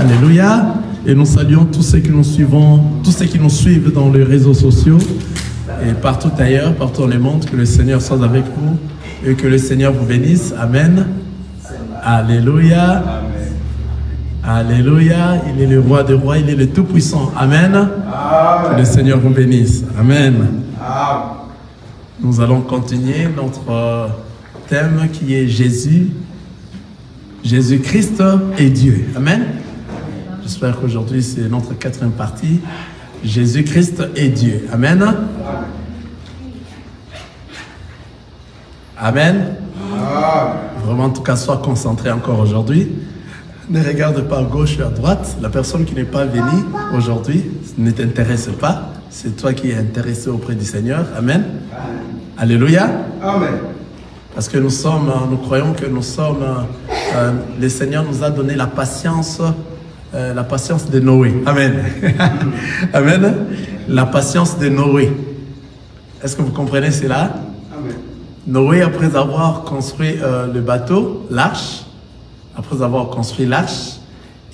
Alléluia. Et nous saluons tous ceux qui nous suivent, tous ceux qui nous suivent dans les réseaux sociaux et partout ailleurs, partout dans le monde. Que le Seigneur soit avec vous et que le Seigneur vous bénisse. Amen. Alléluia. Alléluia. Il est le roi des rois, il est le tout-puissant. Amen. Que le Seigneur vous bénisse. Amen. Nous allons continuer notre thème qui est Jésus. Jésus-Christ est Dieu. Amen. J'espère qu'aujourd'hui c'est notre 4e partie. Jésus-Christ est Dieu. Amen. Amen. Vraiment, en tout cas, sois concentré encore aujourd'hui. Ne regarde pas à gauche ou à droite. La personne qui n'est pas venue aujourd'hui ne t'intéresse pas. C'est toi qui es intéressé auprès du Seigneur. Amen. Alléluia. Amen. Parce que nous croyons que nous sommes, le Seigneur nous a donné la patience de Noé. Amen. Amen. La patience de Noé. Est-ce que vous comprenez cela? Amen. Noé, après avoir construit le bateau, l'arche,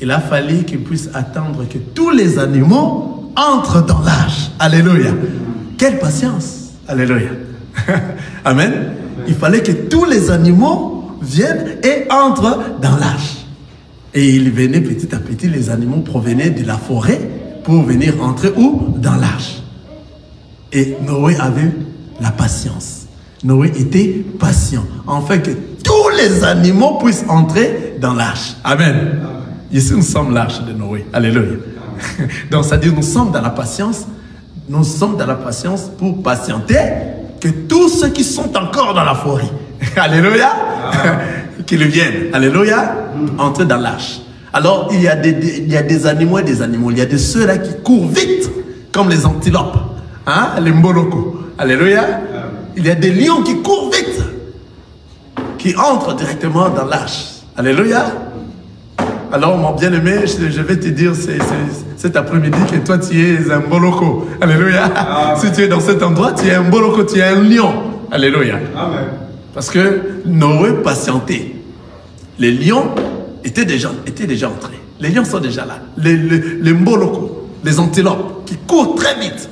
il a fallu qu'il puisse attendre que tous les animaux entrent dans l'arche. Alléluia. Quelle patience. Alléluia. Amen. Il fallait que tous les animaux viennent et entrent dans l'arche. Et il venait petit à petit, les animaux provenaient de la forêt pour venir entrer où? Dans l'arche. Et Noé avait la patience. Noé était patient. Afin que tous les animaux puissent entrer dans l'arche. Amen. Ici, nous sommes l'arche de Noé. Alléluia. Donc, ça dit, nous sommes dans la patience. Nous sommes dans la patience pour patienter que tous ceux qui sont encore dans la forêt, alléluia, qu'ils viennent, alléluia, entrer dans l'arche. Alors, il y a des animaux et des animaux. Il y a de ceux-là qui courent vite, comme les antilopes, hein, les mboloko, alléluia. Il y a des lions qui courent vite, qui entrent directement dans l'arche, alléluia. Alors, mon bien-aimé, je vais te dire cet après-midi que toi, tu es un boloko. Alléluia. Amen. Si tu es dans cet endroit, tu es un boloko, tu es un lion. Alléluia. Amen. Parce que Noé patientait. Les lions étaient déjà entrés. Les lions sont déjà là. Les mboloko, les antilopes, qui courent très vite,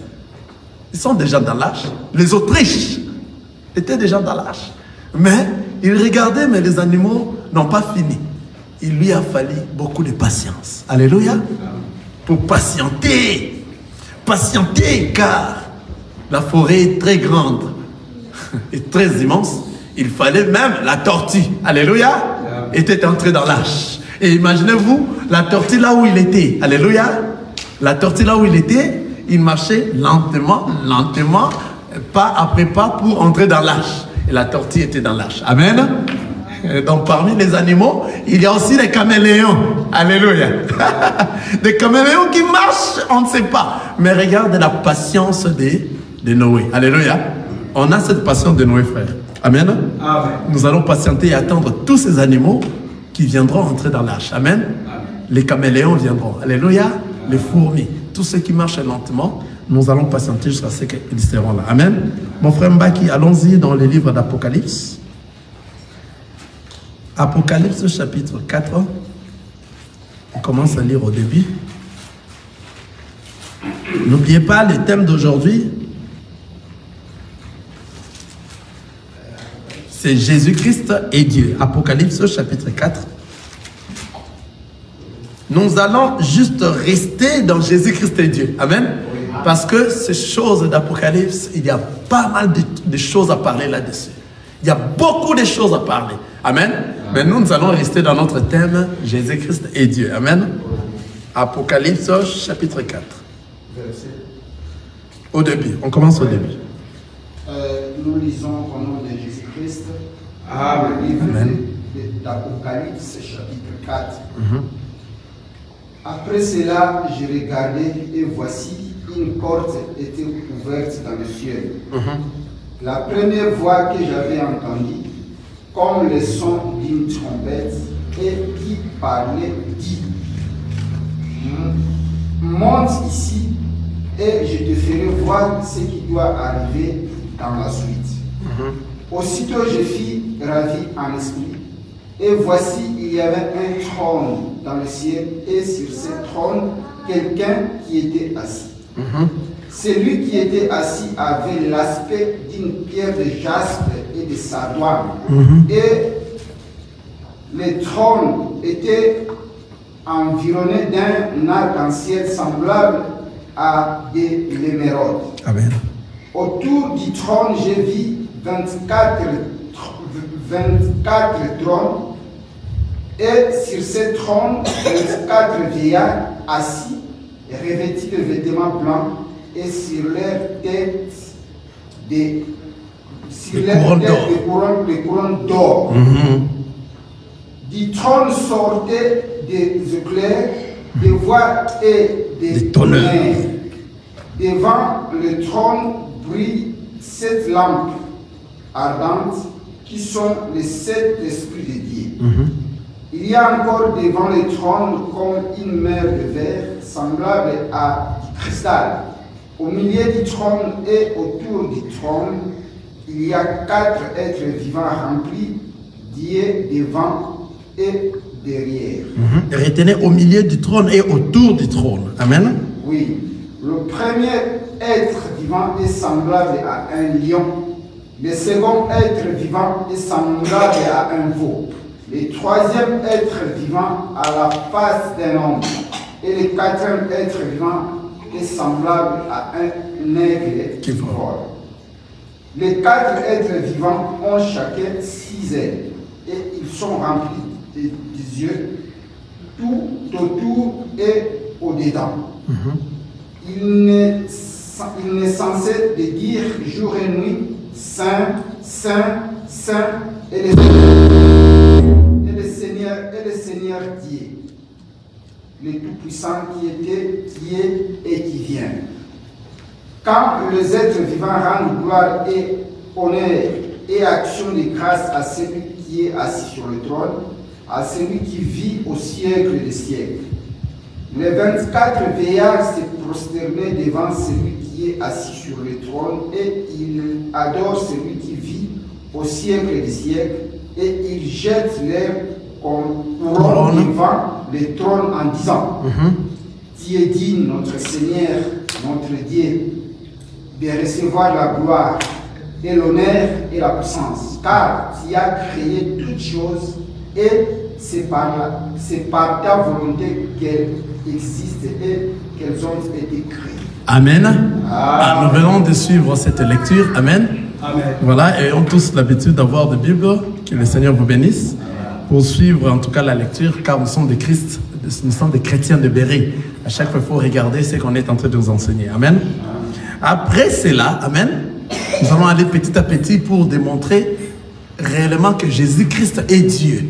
ils sont déjà dans l'arche. Les Autriches étaient déjà dans l'arche. Mais ils regardaient, mais les animaux n'ont pas fini. Il lui a fallu beaucoup de patience. Alléluia. Pour patienter. Patienter, car la forêt est très grande et très immense. Il fallait même la tortue. Alléluia. Était entrée dans l'arche. Et imaginez-vous, la tortue là où il était. Alléluia. La tortue là où il était, il marchait lentement, lentement, pas après pas pour entrer dans l'arche. Et la tortue était dans l'arche. Amen. Donc parmi les animaux, il y a aussi les caméléons. Alléluia. Des caméléons qui marchent, on ne sait pas. Mais regarde la patience de Noé. Alléluia. On a cette patience de Noé, frère. Amen. Amen. Nous allons patienter et attendre tous ces animaux qui viendront entrer dans l'arche. Amen. Amen. Les caméléons viendront. Alléluia. Les fourmis. Tous ceux qui marchent lentement, nous allons patienter jusqu'à ce qu'ils seront là. Amen. Mon frère Mbaki, allons-y dans le livre d'Apocalypse. Apocalypse chapitre 4, on commence à lire au début. N'oubliez pas le thème d'aujourd'hui, c'est Jésus-Christ et Dieu. Apocalypse chapitre 4. Nous allons juste rester dans Jésus-Christ et Dieu. Amen. Parce que ces choses d'Apocalypse, il y a pas mal de choses à parler là-dessus. Il y a beaucoup de choses à parler. Amen. Mais nous allons rester dans notre thème, Jésus-Christ et Dieu. Amen. Apocalypse, chapitre 4. Au début, on commence au début. Nous lisons au nom de Jésus-Christ, le livre d'Apocalypse, chapitre 4. Après cela, je regardais et voici, une porte était ouverte dans le ciel. La première voix que j'avais entendue, comme le son d'une trompette, et qui parlait, dit: monte ici, et je te ferai voir ce qui doit arriver dans la suite. Aussitôt je fus ravi en esprit, Et voici, il y avait un trône dans le ciel, et sur ce trône, quelqu'un qui était assis. Celui qui était assis avait l'aspect d'une pierre de jaspe et de sardoine. Et le trône était environné d'un arc-en-ciel semblable à de l'émeraude. Amen. Autour du trône, j'ai vu 24 trônes, et sur ces trônes, 24 vieillards assis, revêtis de vêtements blancs, et sur leur tête des couronnes d'or. Du trône sortaient des éclairs, des voix et des tonnerres. Devant le trône brillent 7 lampes ardentes qui sont les 7 esprits de Dieu. Il y a encore devant le trône comme une mer de verre semblable à du cristal. Au milieu du trône et autour du trône, il y a 4 êtres vivants remplis d'yeux devant et derrière. Retenez au milieu du trône et autour du trône. Amen. Oui. Le premier être vivant est semblable à un lion. Le second être vivant est semblable à un veau. Le troisième être vivant a la face d'un homme. Et le quatrième être vivant est semblable à un aigle qui vole. Les 4 êtres vivants ont chacun 6 ailes. Et ils sont remplis des yeux tout autour et au-dedans. Il n'est censé de dire jour et nuit, Saint, Saint, Saint, et le Seigneur Dieu, le Tout-Puissant qui était, qui est et qui vient. Quand les êtres vivants rendent gloire et honneur et action de grâce à celui qui est assis sur le trône, à celui qui vit au siècle des siècles. Les 24 vieillards se prosternaient devant celui qui est assis sur le trône et ils adorent celui qui vit au siècle des siècles et ils jettent leur couronne devant le trône en disant Tu es digne, notre Seigneur, notre Dieu, de recevoir la gloire et l'honneur et la puissance, car tu as créé toutes choses et c'est par ta volonté qu'elles existent et qu'elles ont été créées. Amen. Ah, nous venons de suivre cette lecture. Amen. Amen. Voilà, et on a tous l'habitude d'avoir des Bibles. Que le Seigneur vous bénisse. Pour suivre en tout cas la lecture, car nous sommes des Christ, nous sommes des chrétiens de Béry. À chaque fois, il faut regarder ce qu'on est en train de nous enseigner. Amen. Après cela, amen, nous allons aller petit à petit pour démontrer réellement que Jésus-Christ est Dieu.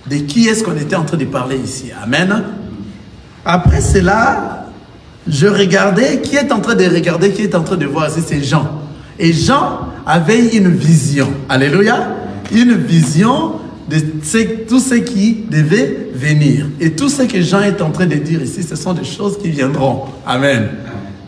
De qui est-ce qu'on était en train de parler ici? Amen. Après cela, je regardais, qui est en train de regarder, qui est en train de voir ici, c'est Jean. Et Jean avait une vision. Alléluia. Une vision de tout ce qui devait venir. Et tout ce que Jean est en train de dire ici, ce sont des choses qui viendront. Amen.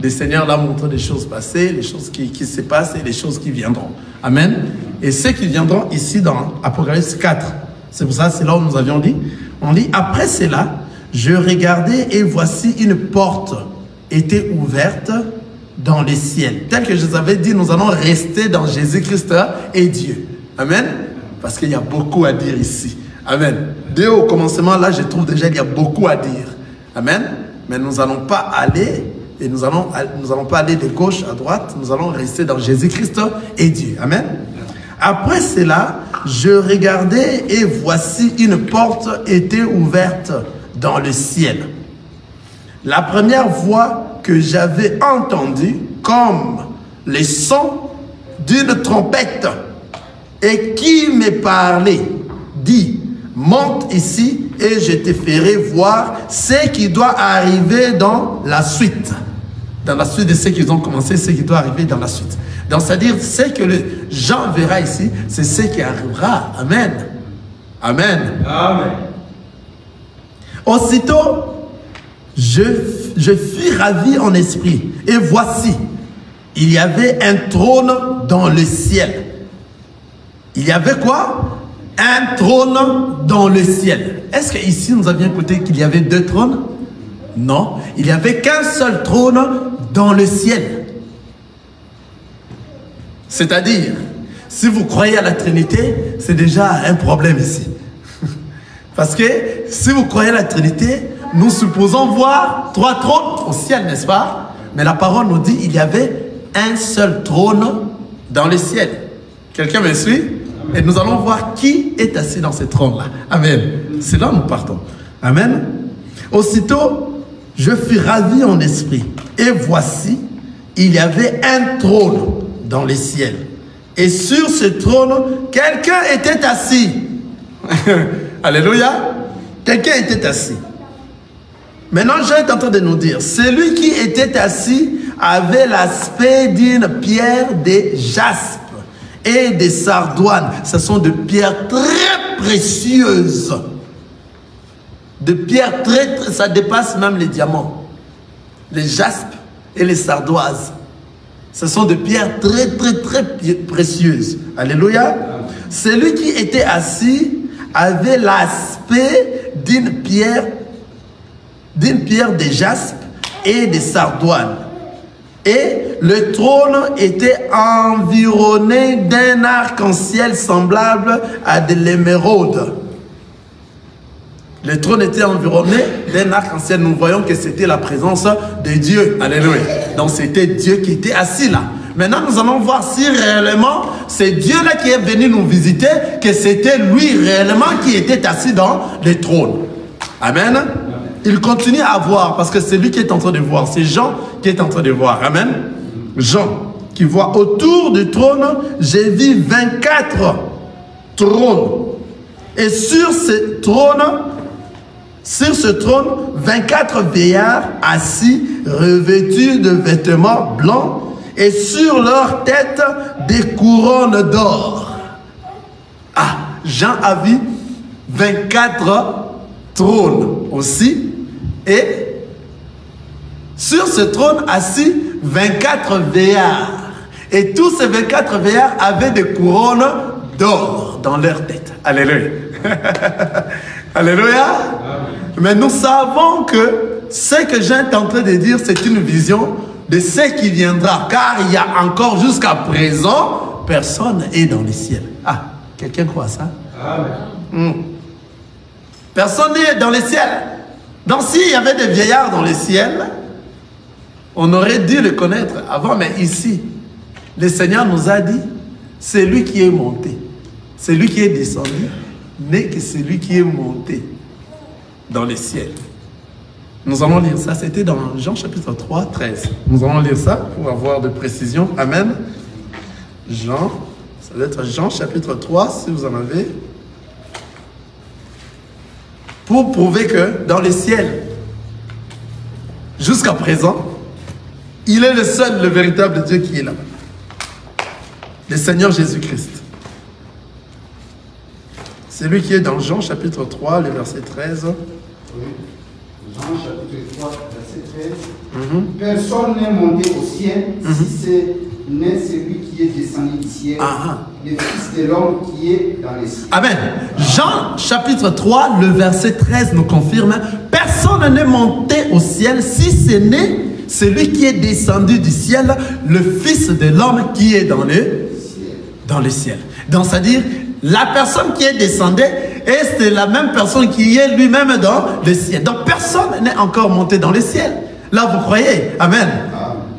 Le Seigneur l'a montré des choses passées, les choses qui se passent et les choses qui viendront. Amen. Et ce qui viendront ici dans Apocalypse 4. C'est pour ça, c'est là où nous avions dit. On dit, après cela, je regardais et voici une porte était ouverte dans les ciels. Tel que je vous avais dit, nous allons rester dans Jésus-Christ et Dieu. Amen. Parce qu'il y a beaucoup à dire ici. Amen. Dès au commencement, là, je trouve déjà qu'il y a beaucoup à dire. Amen. Mais nous n'allons pas aller, et nous allons pas aller de gauche à droite, nous allons rester dans Jésus-Christ et Dieu. Amen. Après cela, je regardais et voici une porte était ouverte dans le ciel. La première voix que j'avais entendue, comme les sons d'une trompette, et qui me parlait, dit, monte ici et je te ferai voir ce qui doit arriver dans la suite. Dans la suite de ce qu'ils ont commencé, ce qui doit arriver dans la suite. Donc, c'est-à-dire, ce que Jean verra ici, c'est ce qui arrivera. Amen. Amen. Amen. Aussitôt, je fus ravi en esprit. Et voici, il y avait un trône dans le ciel. Il y avait quoi? un trône dans le ciel. Est-ce qu'ici nous avions écouté qu'il y avait 2 trônes? Non, il n'y avait qu'un seul trône dans le ciel. C'est-à-dire, si vous croyez à la Trinité, c'est déjà un problème ici. Parce que si vous croyez à la Trinité, nous supposons voir 3 trônes au ciel, n'est-ce pas? Mais la parole nous dit qu'il y avait un seul trône dans le ciel. Quelqu'un me suit? Et nous allons voir qui est assis dans ce trône-là. Amen. C'est là où nous partons. Amen. Aussitôt, je fus ravi en esprit. Et voici, il y avait un trône dans les ciels. Et sur ce trône, quelqu'un était assis. Alléluia. Quelqu'un était assis. Maintenant, Jean est en train de nous dire, celui qui était assis avait l'aspect d'une pierre de jaspe et de sardoine. Ce sont de pierres très précieuses. De pierres très, ça dépasse même les diamants. Les jaspes et les sardoises. Ce sont des pierres très précieuses. Alléluia. Celui qui était assis avait l'aspect d'une pierre de jaspe et de sardoine. Et le trône était environné d'un arc-en-ciel semblable à de l'émeraude. Le trône était environné d'un arc-en-ciel. Nous voyons que c'était la présence de Dieu. Alléluia. Donc c'était Dieu qui était assis là. Maintenant, nous allons voir si réellement c'est Dieu-là qui est venu nous visiter, que c'était lui réellement qui était assis dans le trône. Amen. Il continue à voir, parce que c'est lui qui est en train de voir. C'est Jean qui est en train de voir. Amen. Jean qui voit autour du trône, j'ai vu 24 trônes. Et sur ce trône, 24 vieillards assis, revêtus de vêtements blancs, et sur leur tête des couronnes d'or. Ah, Jean a vu 24 trônes aussi. Et sur ce trône assis, 24 vieillards. Et tous ces 24 vieillards avaient des couronnes d'or dans leur tête. Alléluia. Alléluia. Mais nous savons que ce que Jean est en train de dire, c'est une vision de ce qui viendra. Car il y a encore jusqu'à présent, personne n'est dans le ciel. Ah, quelqu'un croit ça? Amen. Personne n'est dans le ciel. Donc s'il y avait des vieillards dans le ciel, on aurait dû le connaître avant. Mais ici, le Seigneur nous a dit, c'est lui qui est monté. C'est lui qui est descendu, n'est que celui qui est monté dans le ciel. Nous allons lire ça. C'était dans Jean chapitre 3, 13. Nous allons lire ça pour avoir de précision. Amen. Jean, ça doit être Jean chapitre 3, si vous en avez. Pour prouver que dans le ciel, jusqu'à présent, il est le seul, le véritable Dieu qui est là. Le Seigneur Jésus-Christ. C'est lui qui est dans Jean chapitre 3, le verset 13. Oui. Jean chapitre 3, verset 13. Personne n'est monté au ciel si ce n'est celui qui est descendu du ciel, le Fils de l'homme qui est dans les cieux. Amen. Jean chapitre 3, le verset 13 nous confirme, personne n'est monté au ciel si ce n'est celui qui est descendu du ciel, le Fils de l'homme qui est dans le ciel. Donc c'est-à-dire, la personne qui est descendue, et c'est la même personne qui est lui-même dans le ciel. Donc personne n'est encore monté dans le ciel. Là, vous croyez? Amen.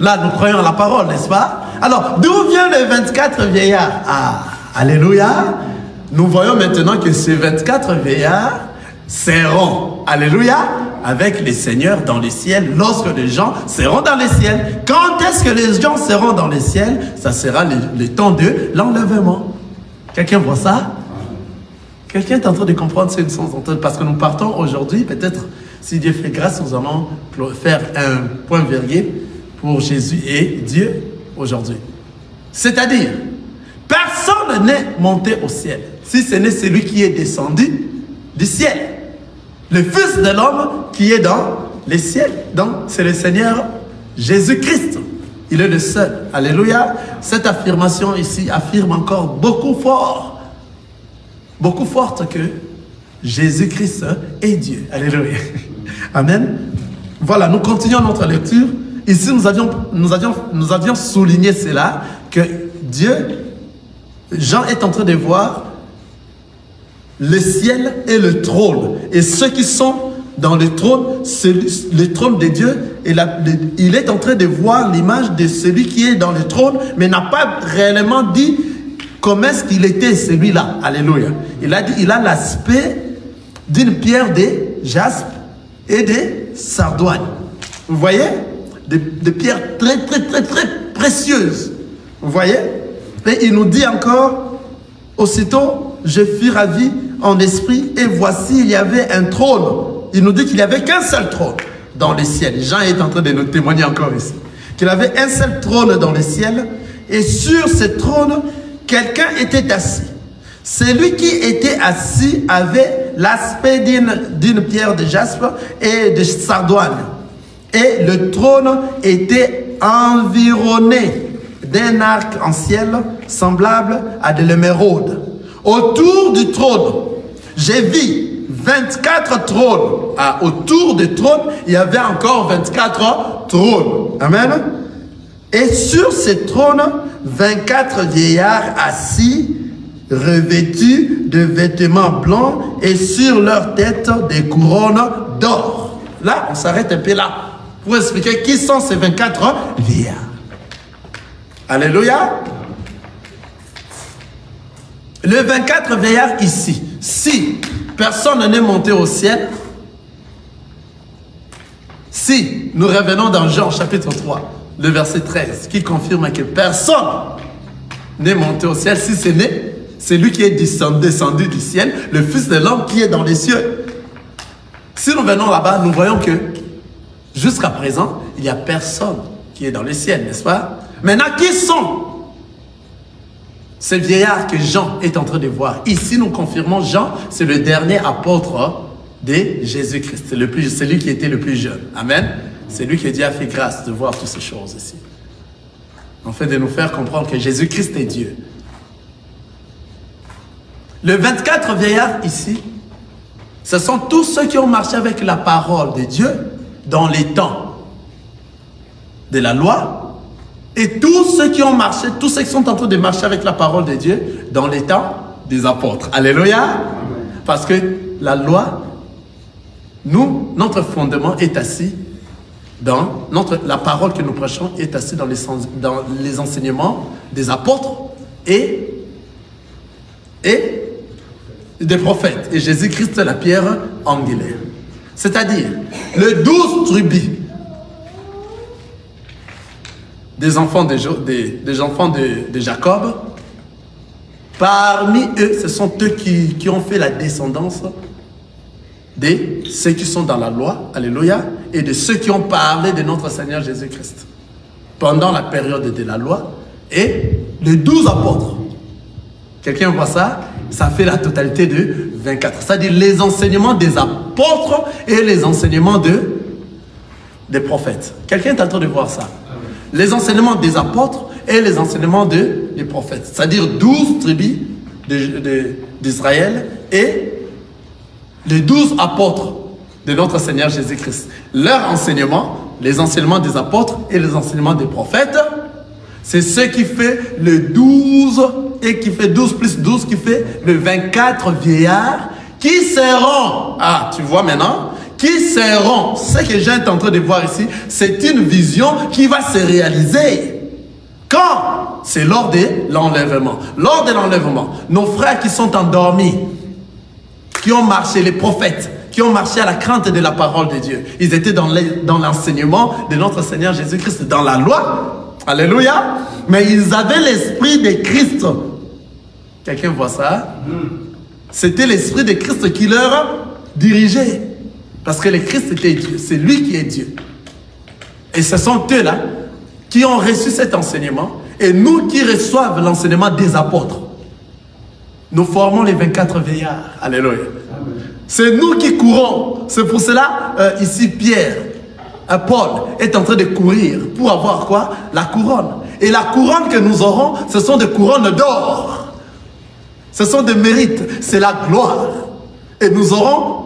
Là, nous croyons à la parole, n'est-ce pas? Alors, d'où viennent les 24 vieillards? Ah, alléluia. Nous voyons maintenant que ces 24 vieillards seront, alléluia, avec les seigneurs dans le ciel, lorsque les gens seront dans le ciel. Quand est-ce que les gens seront dans le ciel? Ça sera le temps de l'enlèvement. Quelqu'un voit ça? Quelqu'un est en train de comprendre ce que nous sommes en train de... Parce que nous partons aujourd'hui, peut-être, si Dieu fait grâce, nous allons faire un point virgule pour Jésus et Dieu aujourd'hui. C'est-à-dire, personne n'est monté au ciel, si ce n'est celui qui est descendu du ciel. Le Fils de l'homme qui est dans les ciels. Donc, c'est le Seigneur Jésus-Christ. Il est le seul. Alléluia. Cette affirmation ici affirme encore beaucoup fort beaucoup forte que Jésus-Christ est Dieu. Alléluia. Amen. Voilà, nous continuons notre lecture. Ici, nous avions souligné cela, que Dieu, Jean est en train de voir le ciel et le trône. Et ceux qui sont dans le trône, c'est le trône de Dieu. Et il est en train de voir l'image de celui qui est dans le trône, mais n'a pas réellement dit comment est-ce qu'il était celui-là. Alléluia. Il a dit, il a l'aspect d'une pierre de jaspe et de sardoine. Vous voyez? Des pierres très précieuses. Vous voyez? Et il nous dit encore, aussitôt, je fus ravi en esprit, et voici, il y avait un trône. Il nous dit qu'il n'y avait qu'un seul trône dans le ciel. Jean est en train de nous témoigner encore ici. Qu'il avait un seul trône dans le ciel, et sur ce trône, quelqu'un était assis. Celui qui était assis avait l'aspect d'une pierre de jaspe et de sardoine. Et le trône était environné d'un arc en ciel semblable à de l'émeraude. Autour du trône, j'ai vu 24 trônes. Autour du trône, il y avait encore 24 trônes. Amen. Et sur ces trônes, 24 vieillards assis, revêtus de vêtements blancs et sur leur tête des couronnes d'or. Là, on s'arrête un peu là pour expliquer qui sont ces 24 vieillards. Alléluia. Les 24 vieillards ici, si personne n'est monté au ciel, si nous revenons dans Jean chapitre 3, le verset 13, qui confirme que personne n'est monté au ciel, si ce n'est celui qui est descendu du ciel, le Fils de l'homme qui est dans les cieux. Si nous venons là-bas, nous voyons que jusqu'à présent, il n'y a personne qui est dans le ciel, n'est-ce pas? Maintenant, qui sont ces vieillards que Jean est en train de voir? Ici, nous confirmons Jean, c'est le dernier apôtre de Jésus-Christ. C'est celui qui était le plus jeune. Amen. C'est lui que Dieu a fait grâce de voir toutes ces choses ici. En fait, de nous faire comprendre que Jésus-Christ est Dieu. Les 24 vieillards ici, ce sont tous ceux qui ont marché avec la parole de Dieu dans les temps de la loi, et tous ceux qui ont marché, tous ceux qui sont en train de marcher avec la parole de Dieu dans les temps des apôtres. Alléluia. Parce que la loi, notre fondement est assis dans la parole que nous prêchons est assis dans les enseignements des apôtres et des prophètes. Et Jésus-Christ est la pierre angulaire. C'est-à-dire, les 12 tribus des enfants de Jacob, parmi eux, ce sont eux qui ont fait la descendance de ceux qui sont dans la loi, alléluia, et de ceux qui ont parlé de notre Seigneur Jésus-Christ pendant la période de la loi, et les 12 apôtres. Quelqu'un voit ça? Ça fait la totalité de 24. C'est-à-dire les enseignements des apôtres et les enseignements des prophètes. Quelqu'un est en train de voir ça? Les enseignements des apôtres et les enseignements des prophètes. C'est-à-dire 12 tribus d'Israël et les 12 apôtres de notre Seigneur Jésus-Christ. Leur enseignement, les enseignements des apôtres et les enseignements des prophètes, c'est ce qui fait le 12 et qui fait 12 plus 12 qui fait le 24 vieillards qui seront, tu vois maintenant, qui seront, ce que j'ai en train de voir ici, c'est une vision qui va se réaliser. Quand? C'est lors de l'enlèvement. Lors de l'enlèvement, nos frères qui sont endormis, qui ont marché, les prophètes, qui ont marché à la crainte de la parole de Dieu, ils étaient dans l'enseignement de notre Seigneur Jésus-Christ, dans la loi. Alléluia. Mais ils avaient l'esprit de Christ. Quelqu'un voit ça? C'était l'esprit de Christ qui leur dirigeait. Parce que le Christ était Dieu. C'est lui qui est Dieu. Et ce sont eux-là qui ont reçu cet enseignement. Et nous qui reçoivent l'enseignement des apôtres. Nous formons les 24 vieillards. Alléluia. C'est nous qui courons. C'est pour cela, ici, Pierre, Paul est en train de courir pour avoir quoi? La couronne. Et la couronne que nous aurons, ce sont des couronnes d'or. Ce sont des mérites, c'est la gloire. Et nous aurons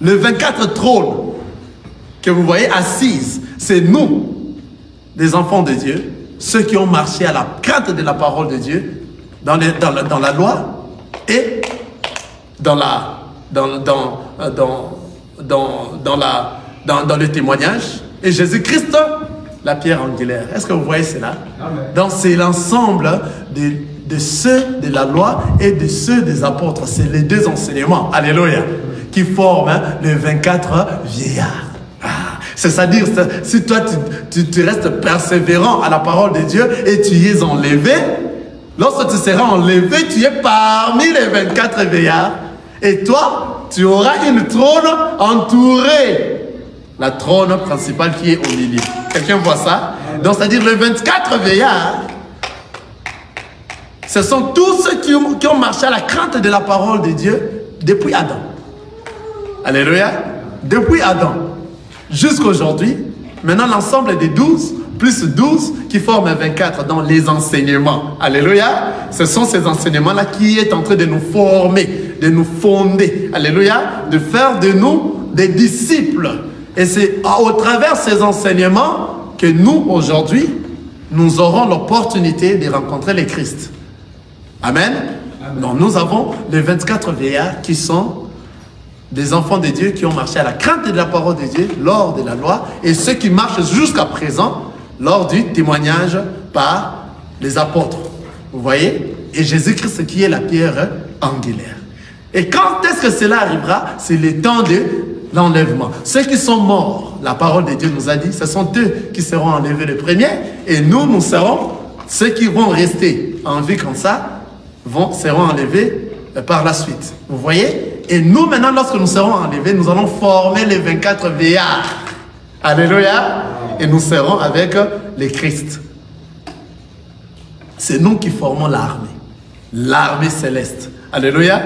les 24 trônes que vous voyez assises. C'est nous, les enfants de Dieu, ceux qui ont marché à la crainte de la parole de Dieu, dans la loi et dans le témoignage. Et Jésus-Christ, la pierre angulaire. Est-ce que vous voyez cela? Donc c'est l'ensemble de ceux de la loi et de ceux des apôtres. C'est les deux enseignements, alléluia, qui forment les 24 vieillards. C'est-à-dire, si toi tu restes persévérant à la parole de Dieu et tu y es enlevé, lorsque tu seras enlevé, tu es parmi les 24 vieillards. Et toi, tu auras une trône entourée. La trône principale qui est au milieu. Quelqu'un voit ça? Donc, c'est-à-dire les 24 vieillards, ce sont tous ceux qui ont marché à la crainte de la parole de Dieu depuis Adam. Alléluia. Depuis Adam jusqu'à aujourd'hui. Maintenant, l'ensemble des 12, plus 12 qui forment 24 dans les enseignements. Alléluia. Ce sont ces enseignements-là qui est en train de nous former, de nous fonder. Alléluia. De faire de nous des disciples. Et c'est au travers de ces enseignements que nous, aujourd'hui, nous aurons l'opportunité de rencontrer le Christ. Amen. Amen. Donc nous avons les 24 vieillards qui sont des enfants de Dieu qui ont marché à la crainte de la parole de Dieu lors de la loi et ceux qui marchent jusqu'à présent lors du témoignage par les apôtres. Vous voyez? Et Jésus-Christ qui est la pierre angulaire. Et quand est-ce que cela arrivera? C'est le temps de l'enlèvement. Ceux qui sont morts, la parole de Dieu nous a dit, ce sont eux qui seront enlevés les premiers et nous serons ceux qui vont rester en vie comme ça, seront enlevés par la suite. Vous voyez? Et nous maintenant, lorsque nous serons enlevés, nous allons former les 24 vieillards. Alléluia. Et nous serons avec le Christ. C'est nous qui formons l'armée. L'armée céleste. Alléluia.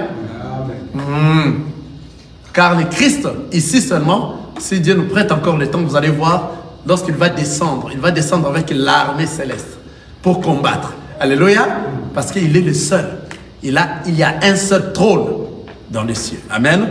Car le Christ, ici seulement, si Dieu nous prête encore le temps, vous allez voir, lorsqu'il va descendre, il va descendre avec l'armée céleste pour combattre. Alléluia. Parce qu'il est le seul. Il y a un seul trône dans les cieux. Amen.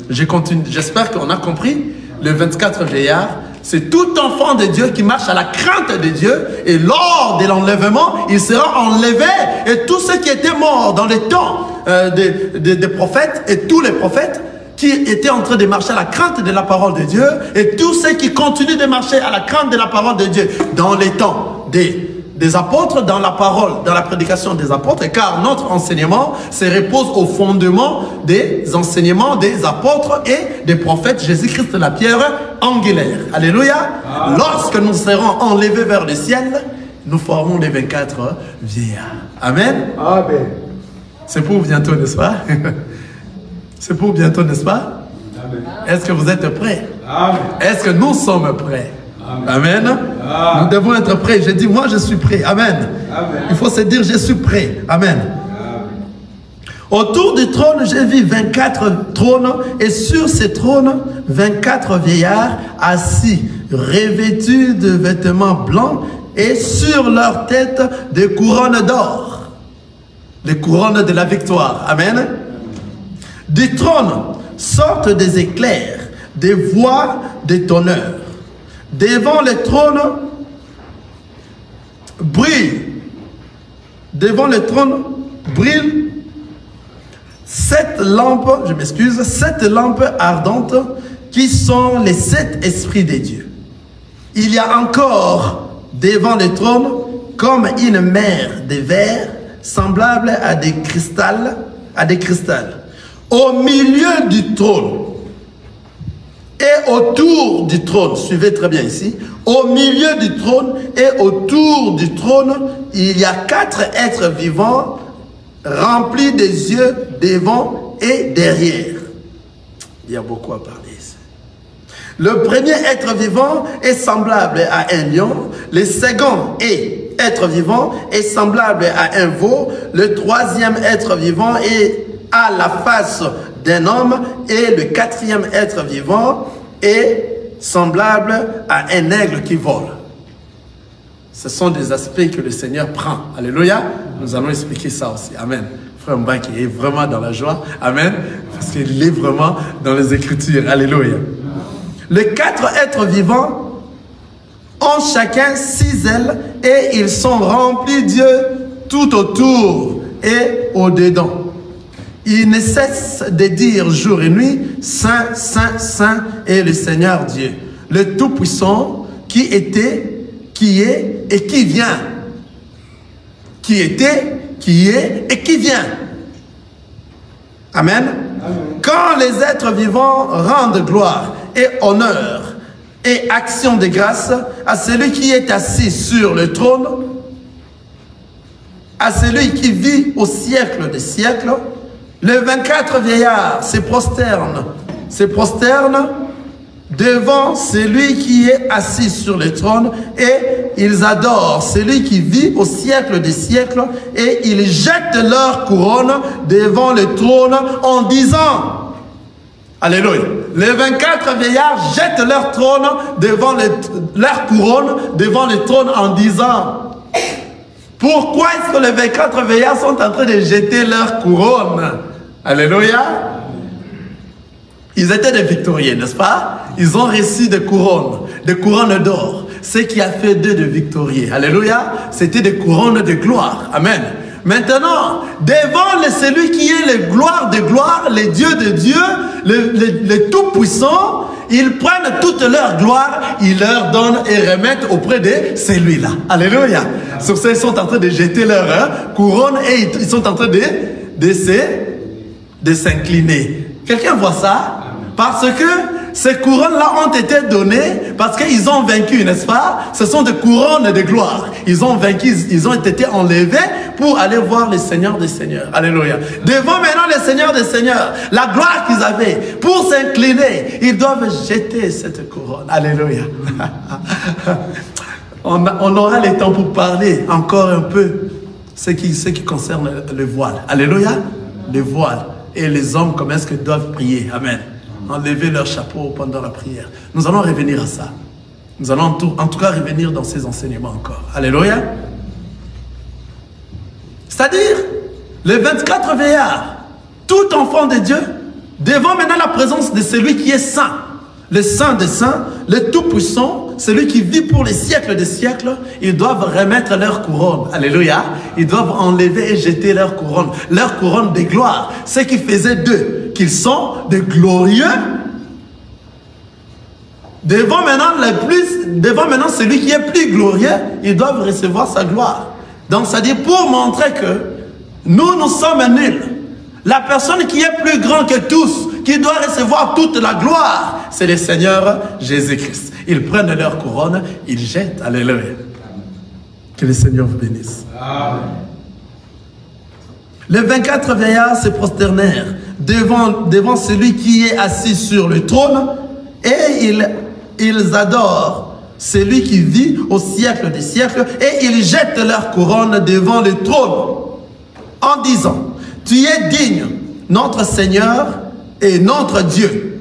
Je continue. J'espère qu'on a compris. Les 24 vieillards, c'est tout enfant de Dieu qui marche à la crainte de Dieu. Et lors de l'enlèvement, il sera enlevé. Et tous ceux qui étaient morts dans les temps des prophètes et tous les prophètes qui étaient en train de marcher à la crainte de la parole de Dieu et tous ceux qui continuent de marcher à la crainte de la parole de Dieu dans les temps des apôtres, dans la parole, dans la prédication des apôtres, car notre enseignement se repose au fondement des enseignements des apôtres et des prophètes, Jésus-Christ la pierre angulaire. Alléluia. Amen. Lorsque nous serons enlevés vers le ciel, nous formons les 24 vieillards. Amen. Amen. C'est pour bientôt, n'est-ce pas? C'est pour bientôt, n'est-ce pas? Est-ce que vous êtes prêts? Est-ce que nous sommes prêts? Amen. Amen. Nous devons être prêts. J'ai dit, moi je suis prêt. Amen. Amen. Il faut se dire, je suis prêt. Amen. Amen. Autour du trône, j'ai vu 24 trônes et sur ces trônes, 24 vieillards assis, revêtus de vêtements blancs et sur leur tête des couronnes d'or. Les couronnes de la victoire. Amen. Du trône sortent des éclairs, des voix de tonnerre. Devant le trône brille 7 lampes, je m'excuse, 7 lampes ardentes qui sont les 7 esprits de Dieu. Il y a encore devant le trône comme une mer de verre semblable à des cristals, Au milieu du trône et autour du trône, suivez très bien ici, au milieu du trône et autour du trône, il y a 4 êtres vivants remplis des yeux devant et derrière. Il y a beaucoup à parler ici. Le premier être vivant est semblable à un lion, le second être vivant est semblable à un veau, le troisième être vivant a la face d'un homme et le 4e être vivant est semblable à un aigle qui vole. Ce sont des aspects que le Seigneur prend. Alléluia. Nous allons expliquer ça aussi. Amen. Frère Mba qui est vraiment dans la joie. Amen. Parce qu'il est vraiment dans les Écritures. Alléluia. Les 4 êtres vivants ont chacun 6 ailes et ils sont remplis Dieu tout autour et au-dedans. Ils ne cessent de dire jour et nuit, Saint, Saint, Saint est le Seigneur Dieu, le Tout-Puissant qui était, qui est et qui vient. Qui était, qui est et qui vient. Amen. Amen. Quand les êtres vivants rendent gloire et honneur et action de grâce à celui qui est assis sur le trône, à celui qui vit au siècle des siècles, les 24 vieillards se prosternent devant celui qui est assis sur le trône et ils adorent celui qui vit au siècle des siècles et ils jettent leur couronne devant le trône en disant, alléluia, les 24 vieillards jettent leur trône devant leur couronne devant le trône en disant, pourquoi est-ce que les 24 vieillards sont en train de jeter leur couronne? Alléluia. Ils étaient des victorieux, n'est-ce pas? Ils ont reçu des couronnes d'or. Ce qui a fait d'eux des victorieux. Alléluia. C'était des couronnes de gloire. Amen. Maintenant, devant celui qui est le gloire de gloire, le Dieu de Dieu, le Tout-Puissant, ils prennent toute leur gloire, ils leur donnent et remettent auprès de celui-là. Alléluia. Sur ça, ils sont en train de jeter leur couronne et ils sont en train de s'incliner. Quelqu'un voit ça? Parce que ces couronnes-là ont été données parce qu'ils ont vaincu, n'est-ce pas? Ce sont des couronnes de gloire. Ils ont vaincu, ils ont été enlevés pour aller voir le Seigneur des Seigneurs. Alléluia. Devant maintenant le Seigneur des Seigneurs, la gloire qu'ils avaient, pour s'incliner, ils doivent jeter cette couronne. Alléluia. On aura le temps pour parler encore un peu ce qui concerne le voile. Alléluia. Le voile. Et les hommes, comment est-ce qu'ils doivent prier. Amen. Enlever leur chapeau pendant la prière. Nous allons revenir à ça. Nous allons en tout cas revenir dans ces enseignements encore. Alléluia. C'est-à-dire, les 24 vieillards, tout enfant de Dieu, devant maintenant la présence de celui qui est saint, le saint des saints, le tout-puissant, celui qui vit pour les siècles des siècles, ils doivent remettre leur couronne. Alléluia. Ils doivent enlever et jeter leur couronne de gloire. Ce qui faisait d'eux, qu'ils sont de glorieux. Devant maintenant celui qui est plus glorieux, ils doivent recevoir sa gloire. Donc, c'est-à-dire pour montrer que nous sommes nuls. La personne qui est plus grand que tous, qui doit recevoir toute la gloire, c'est le Seigneur Jésus-Christ. Ils prennent leur couronne, ils jettent. Alléluia. Que le Seigneur vous bénisse. Amen. Les 24 vieillards se prosternèrent devant celui qui est assis sur le trône et ils adorent celui qui vit au siècle des siècles et ils jettent leur couronne devant le trône en disant, tu es digne, notre Seigneur et notre Dieu,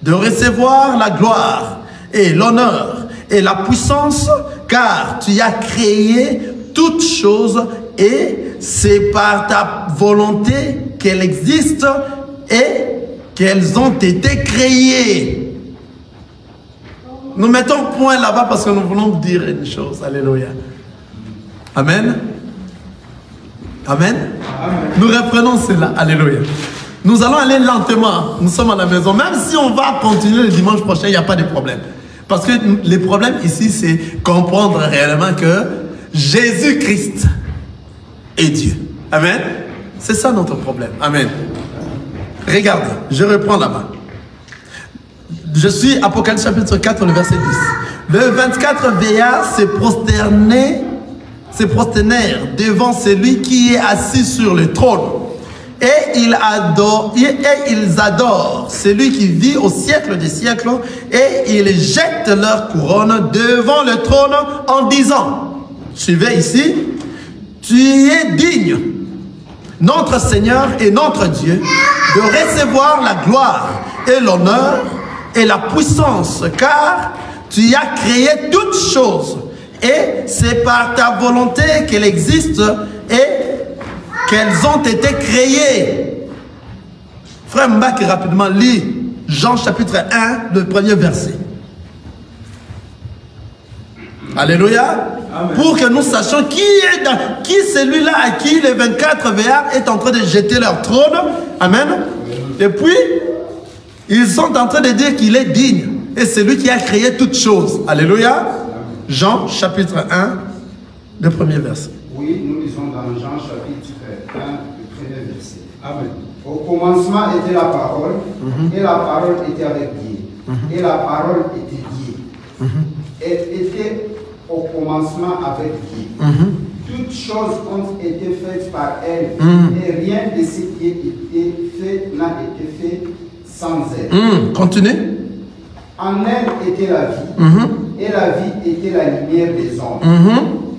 de recevoir la gloire et l'honneur et la puissance, car tu as créé toutes choses et c'est par ta volonté qu'elles existent et qu'elles ont été créées. Nous mettons point là-bas parce que nous voulons dire une chose. Alléluia. Amen. Amen. Amen. Nous reprenons cela. Alléluia. Nous allons aller lentement. Nous sommes à la maison. Même si on va continuer le dimanche prochain, il n'y a pas de problème. Parce que le problème ici, c'est comprendre réellement que Jésus-Christ est Dieu. Amen. C'est ça notre problème. Amen. Regardez, je reprends là-bas. Je suis Apocalypse chapitre 4, le verset 10. Les 24 vieillards se prosternèrent devant celui qui est assis sur le trône. Et ils adorent celui qui vit au siècle des siècles et ils jettent leur couronne devant le trône en disant, suivez ici, tu es digne, notre Seigneur et notre Dieu, de recevoir la gloire et l'honneur et la puissance, car tu as créé toutes choses et c'est par ta volonté qu'elle existe et qu'elles ont été créées. Frère Mbak, rapidement, lis Jean chapitre 1, le premier verset. Alléluia. Amen. Pour que nous sachions qui est celui-là à qui les 24 veillards est en train de jeter leur trône. Amen. Et puis, ils sont en train de dire qu'il est digne. Et c'est lui qui a créé toutes choses. Alléluia. Jean chapitre 1, le premier verset. Oui, nous lisons dans Jean chapitre 1, le premier verset. Amen. Au commencement était la parole, et la parole était avec Dieu, et la parole était Dieu. Elle était au commencement avec Dieu. Toutes choses ont été faites par elle, et rien de ce qui a été fait n'a été fait sans elle. Continue. En elle était la vie, et la vie était la lumière des hommes.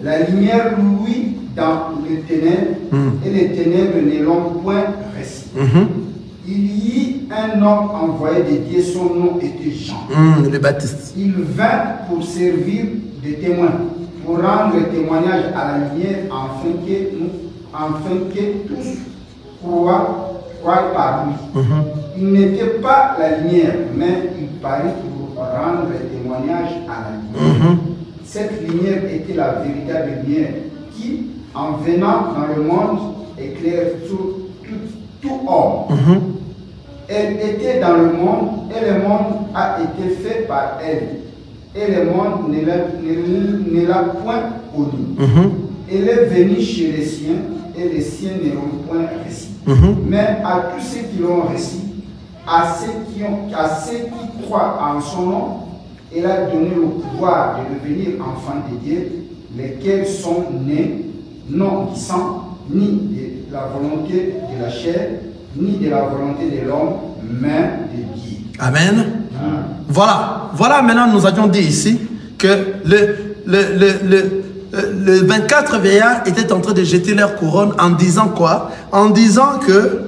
La lumière louit dans les ténèbres, et les ténèbres ne l'ont point reçu. Il y eut un homme envoyé de Dieu, son nom était Jean. Le Baptiste. Il vint pour servir de témoin, pour rendre témoignage à la lumière, afin que tous croient par lui. Il n'était pas la lumière, mais il parut pour rendre témoignage à la lumière. Cette lumière était la véritable lumière qui, en venant dans le monde, éclaire tout homme. Elle était dans le monde, et le monde a été fait par elle. Et le monde ne l'a point connue. Elle est venue chez les siens, et les siens ne l'ont point reçu. Mais à tous ceux qui l'ont reçu, à ceux qui croient en son nom, elle a donné le pouvoir de devenir enfants de Dieu, lesquels sont nés, non du sang, ni de la volonté de la chair, ni de la volonté de l'homme, mais de Dieu. Amen. Voilà, maintenant nous avions dit ici que le 24 veillards étaient en train de jeter leur couronne en disant quoi? En disant que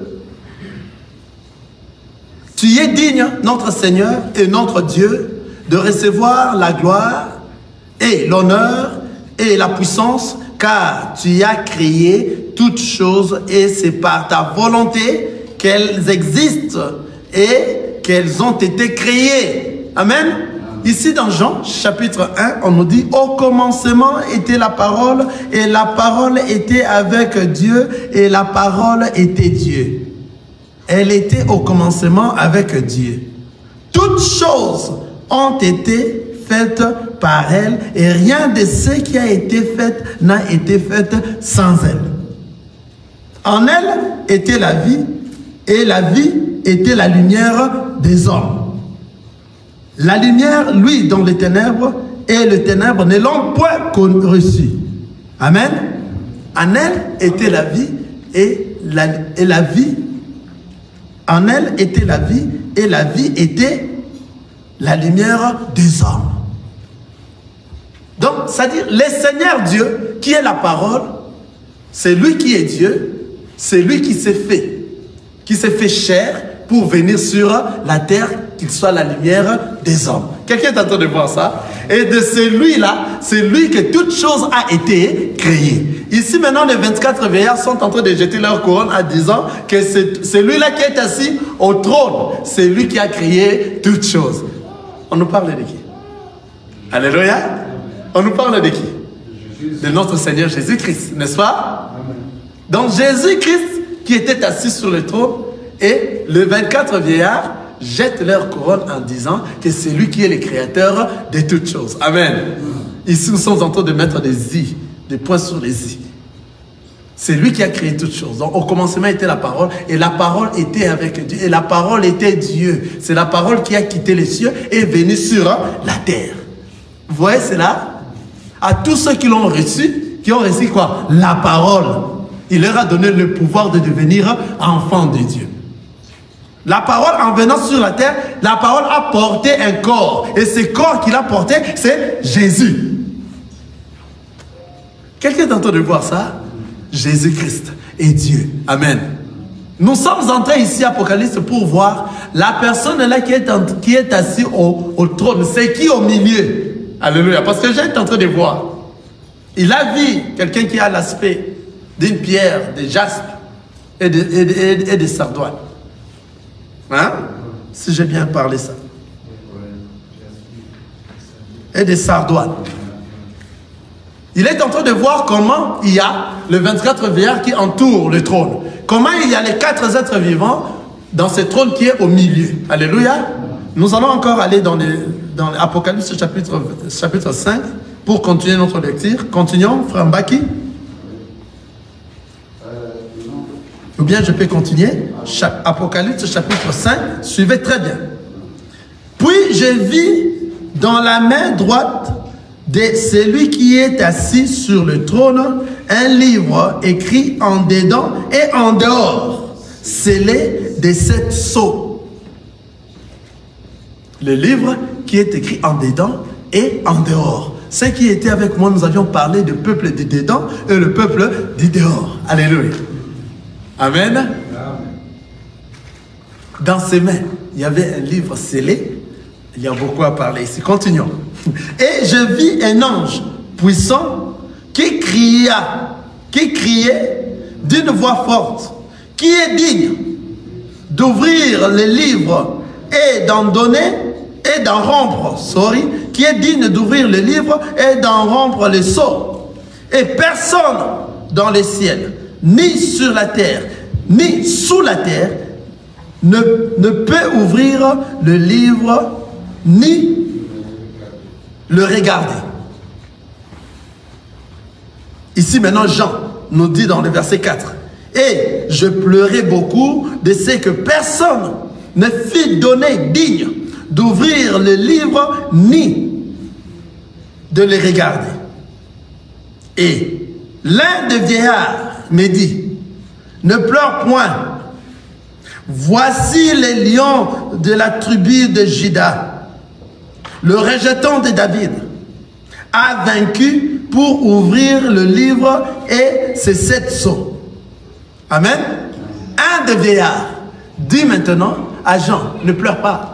tu es digne, notre Seigneur et notre Dieu, de recevoir la gloire et l'honneur et la puissance, car tu as créé toutes choses et c'est par ta volonté qu'elles existent et qu'elles ont été créées. Amen. Ici dans Jean chapitre 1, on nous dit: au commencement était la parole, et la parole était avec Dieu, et la parole était Dieu. Elle était au commencement avec Dieu. Toutes choses ont été faites par elle, et rien de ce qui a été fait n'a été fait sans elle. En elle était la vie, et la vie était la lumière des hommes. La lumière, lui, dans les ténèbres, et les ténèbres ne l'ont point reçu. Amen. En elle était la vie, et la vie. En elle était la vie, et la vie était la lumière des hommes. Donc, c'est-à-dire, le Seigneur Dieu, qui est la parole, c'est lui qui est Dieu, c'est lui qui s'est fait chair pour venir sur la terre, qu'il soit la lumière des hommes. Quelqu'un est en train de voir ça? Et de celui-là, c'est lui que toute chose a été créée. Ici maintenant, les 24 veillards sont en train de jeter leur couronne en disant que c'est celui-là qui est assis au trône, c'est lui qui a créé toutes choses. On nous parle de qui? Alléluia. On nous parle de qui? De notre Seigneur Jésus-Christ, n'est-ce pas? Donc Jésus-Christ qui était assis sur le trône, et les 24 vieillards jettent leur couronne en disant que c'est lui qui est le créateur de toutes choses. Amen. Ici, nous sommes en train de mettre des i, des points sur les i. C'est lui qui a créé toutes choses. Donc, au commencement était la parole, et la parole était avec Dieu, et la parole était Dieu. C'est la parole qui a quitté les cieux et est venue sur la terre. Vous voyez cela? À tous ceux qui l'ont reçu, qui ont reçu quoi? La parole. Il leur a donné le pouvoir de devenir enfants de Dieu. La parole, en venant sur la terre, la parole a porté un corps. Et ce corps qu'il a porté, c'est Jésus. Quelqu'un est en train de voir ça? Jésus-Christ est Dieu. Amen. Nous sommes entrés ici, Apocalypse, pour voir la personne là qui est assise au trône. C'est qui au milieu? Alléluia. Parce que j'étais en train de voir. Il a vu quelqu'un qui a l'aspect d'une pierre, de jaspe. et des sardoines. Hein? Si j'ai bien parlé ça. Et des sardoines. Il est en train de voir comment il y a les 24 vieillards qui entourent le trône. Comment il y a les 4 êtres vivants dans ce trône qui est au milieu. Alléluia. Nous allons encore aller dans l'Apocalypse chapitre 5 pour continuer notre lecture. Continuons, frère Mbaki. Ou bien je peux continuer. Apocalypse chapitre 5, suivez très bien. Puis je vis dans la main droite de celui qui est assis sur le trône un livre écrit en dedans et en dehors, scellé de 7 sceaux. Le livre qui est écrit en dedans et en dehors. Ceux qui étaient avec moi, nous avions parlé du peuple du dedans et le peuple du dehors. Alléluia. Amen. Dans ses mains, il y avait un livre scellé. Il y a beaucoup à parler ici. Continuons. Et je vis un ange puissant qui criait d'une voix forte, qui est digne d'ouvrir les livres et d'en donner et d'en rompre, qui est digne d'ouvrir le livre et d'en rompre les sceaux. Et personne dans les ciels, ni sur la terre, ni sous la terre, ne peut ouvrir le livre, ni le regarder. Ici maintenant, Jean nous dit dans le verset 4, « Et je pleurais beaucoup de ce que personne ne fut donné digne d'ouvrir le livre ni de le regarder. Et l'un des vieillards me dit, ne pleure point, voici les lions de la tribu de Juda, le rejeton de David, a vaincu pour ouvrir le livre et ses 7 sceaux. » Amen. Un des vieillards dit maintenant à Jean, ne pleure pas.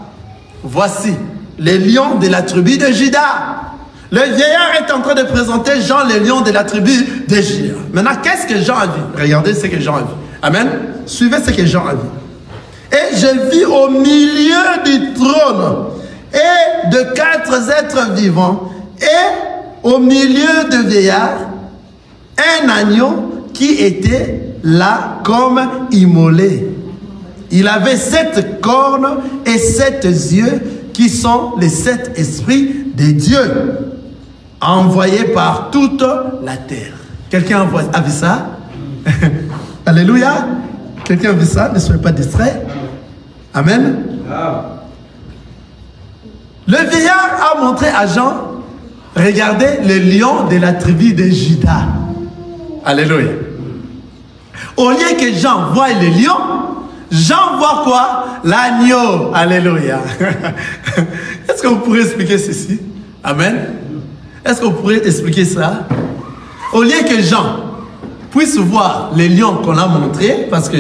Voici les lions de la tribu de Juda. Le vieillard est en train de présenter Jean, les lions de la tribu de Juda. Maintenant, qu'est-ce que Jean a vu? Regardez ce que Jean a vu. Amen. Suivez ce que Jean a vu. Et je vis au milieu du trône et de 4 êtres vivants et au milieu de vieillards un agneau qui était là comme immolé. Il avait 7 cornes et 7 yeux qui sont les 7 esprits de Dieu envoyés par toute la terre. Quelqu'un a vu ça? Alléluia. Quelqu'un a vu ça? Ne soyez pas distrait. Amen. Le vieillard a montré à Jean, regardez les lions de la tribu de Juda. Alléluia. Au lieu que Jean voie les lions, Jean voit quoi? L'agneau. Alléluia. Est-ce que vous pourrez expliquer ceci? Amen. Est-ce que vous pourrez expliquer ça? Au lieu que Jean puisse voir les lions qu'on a montrés, parce que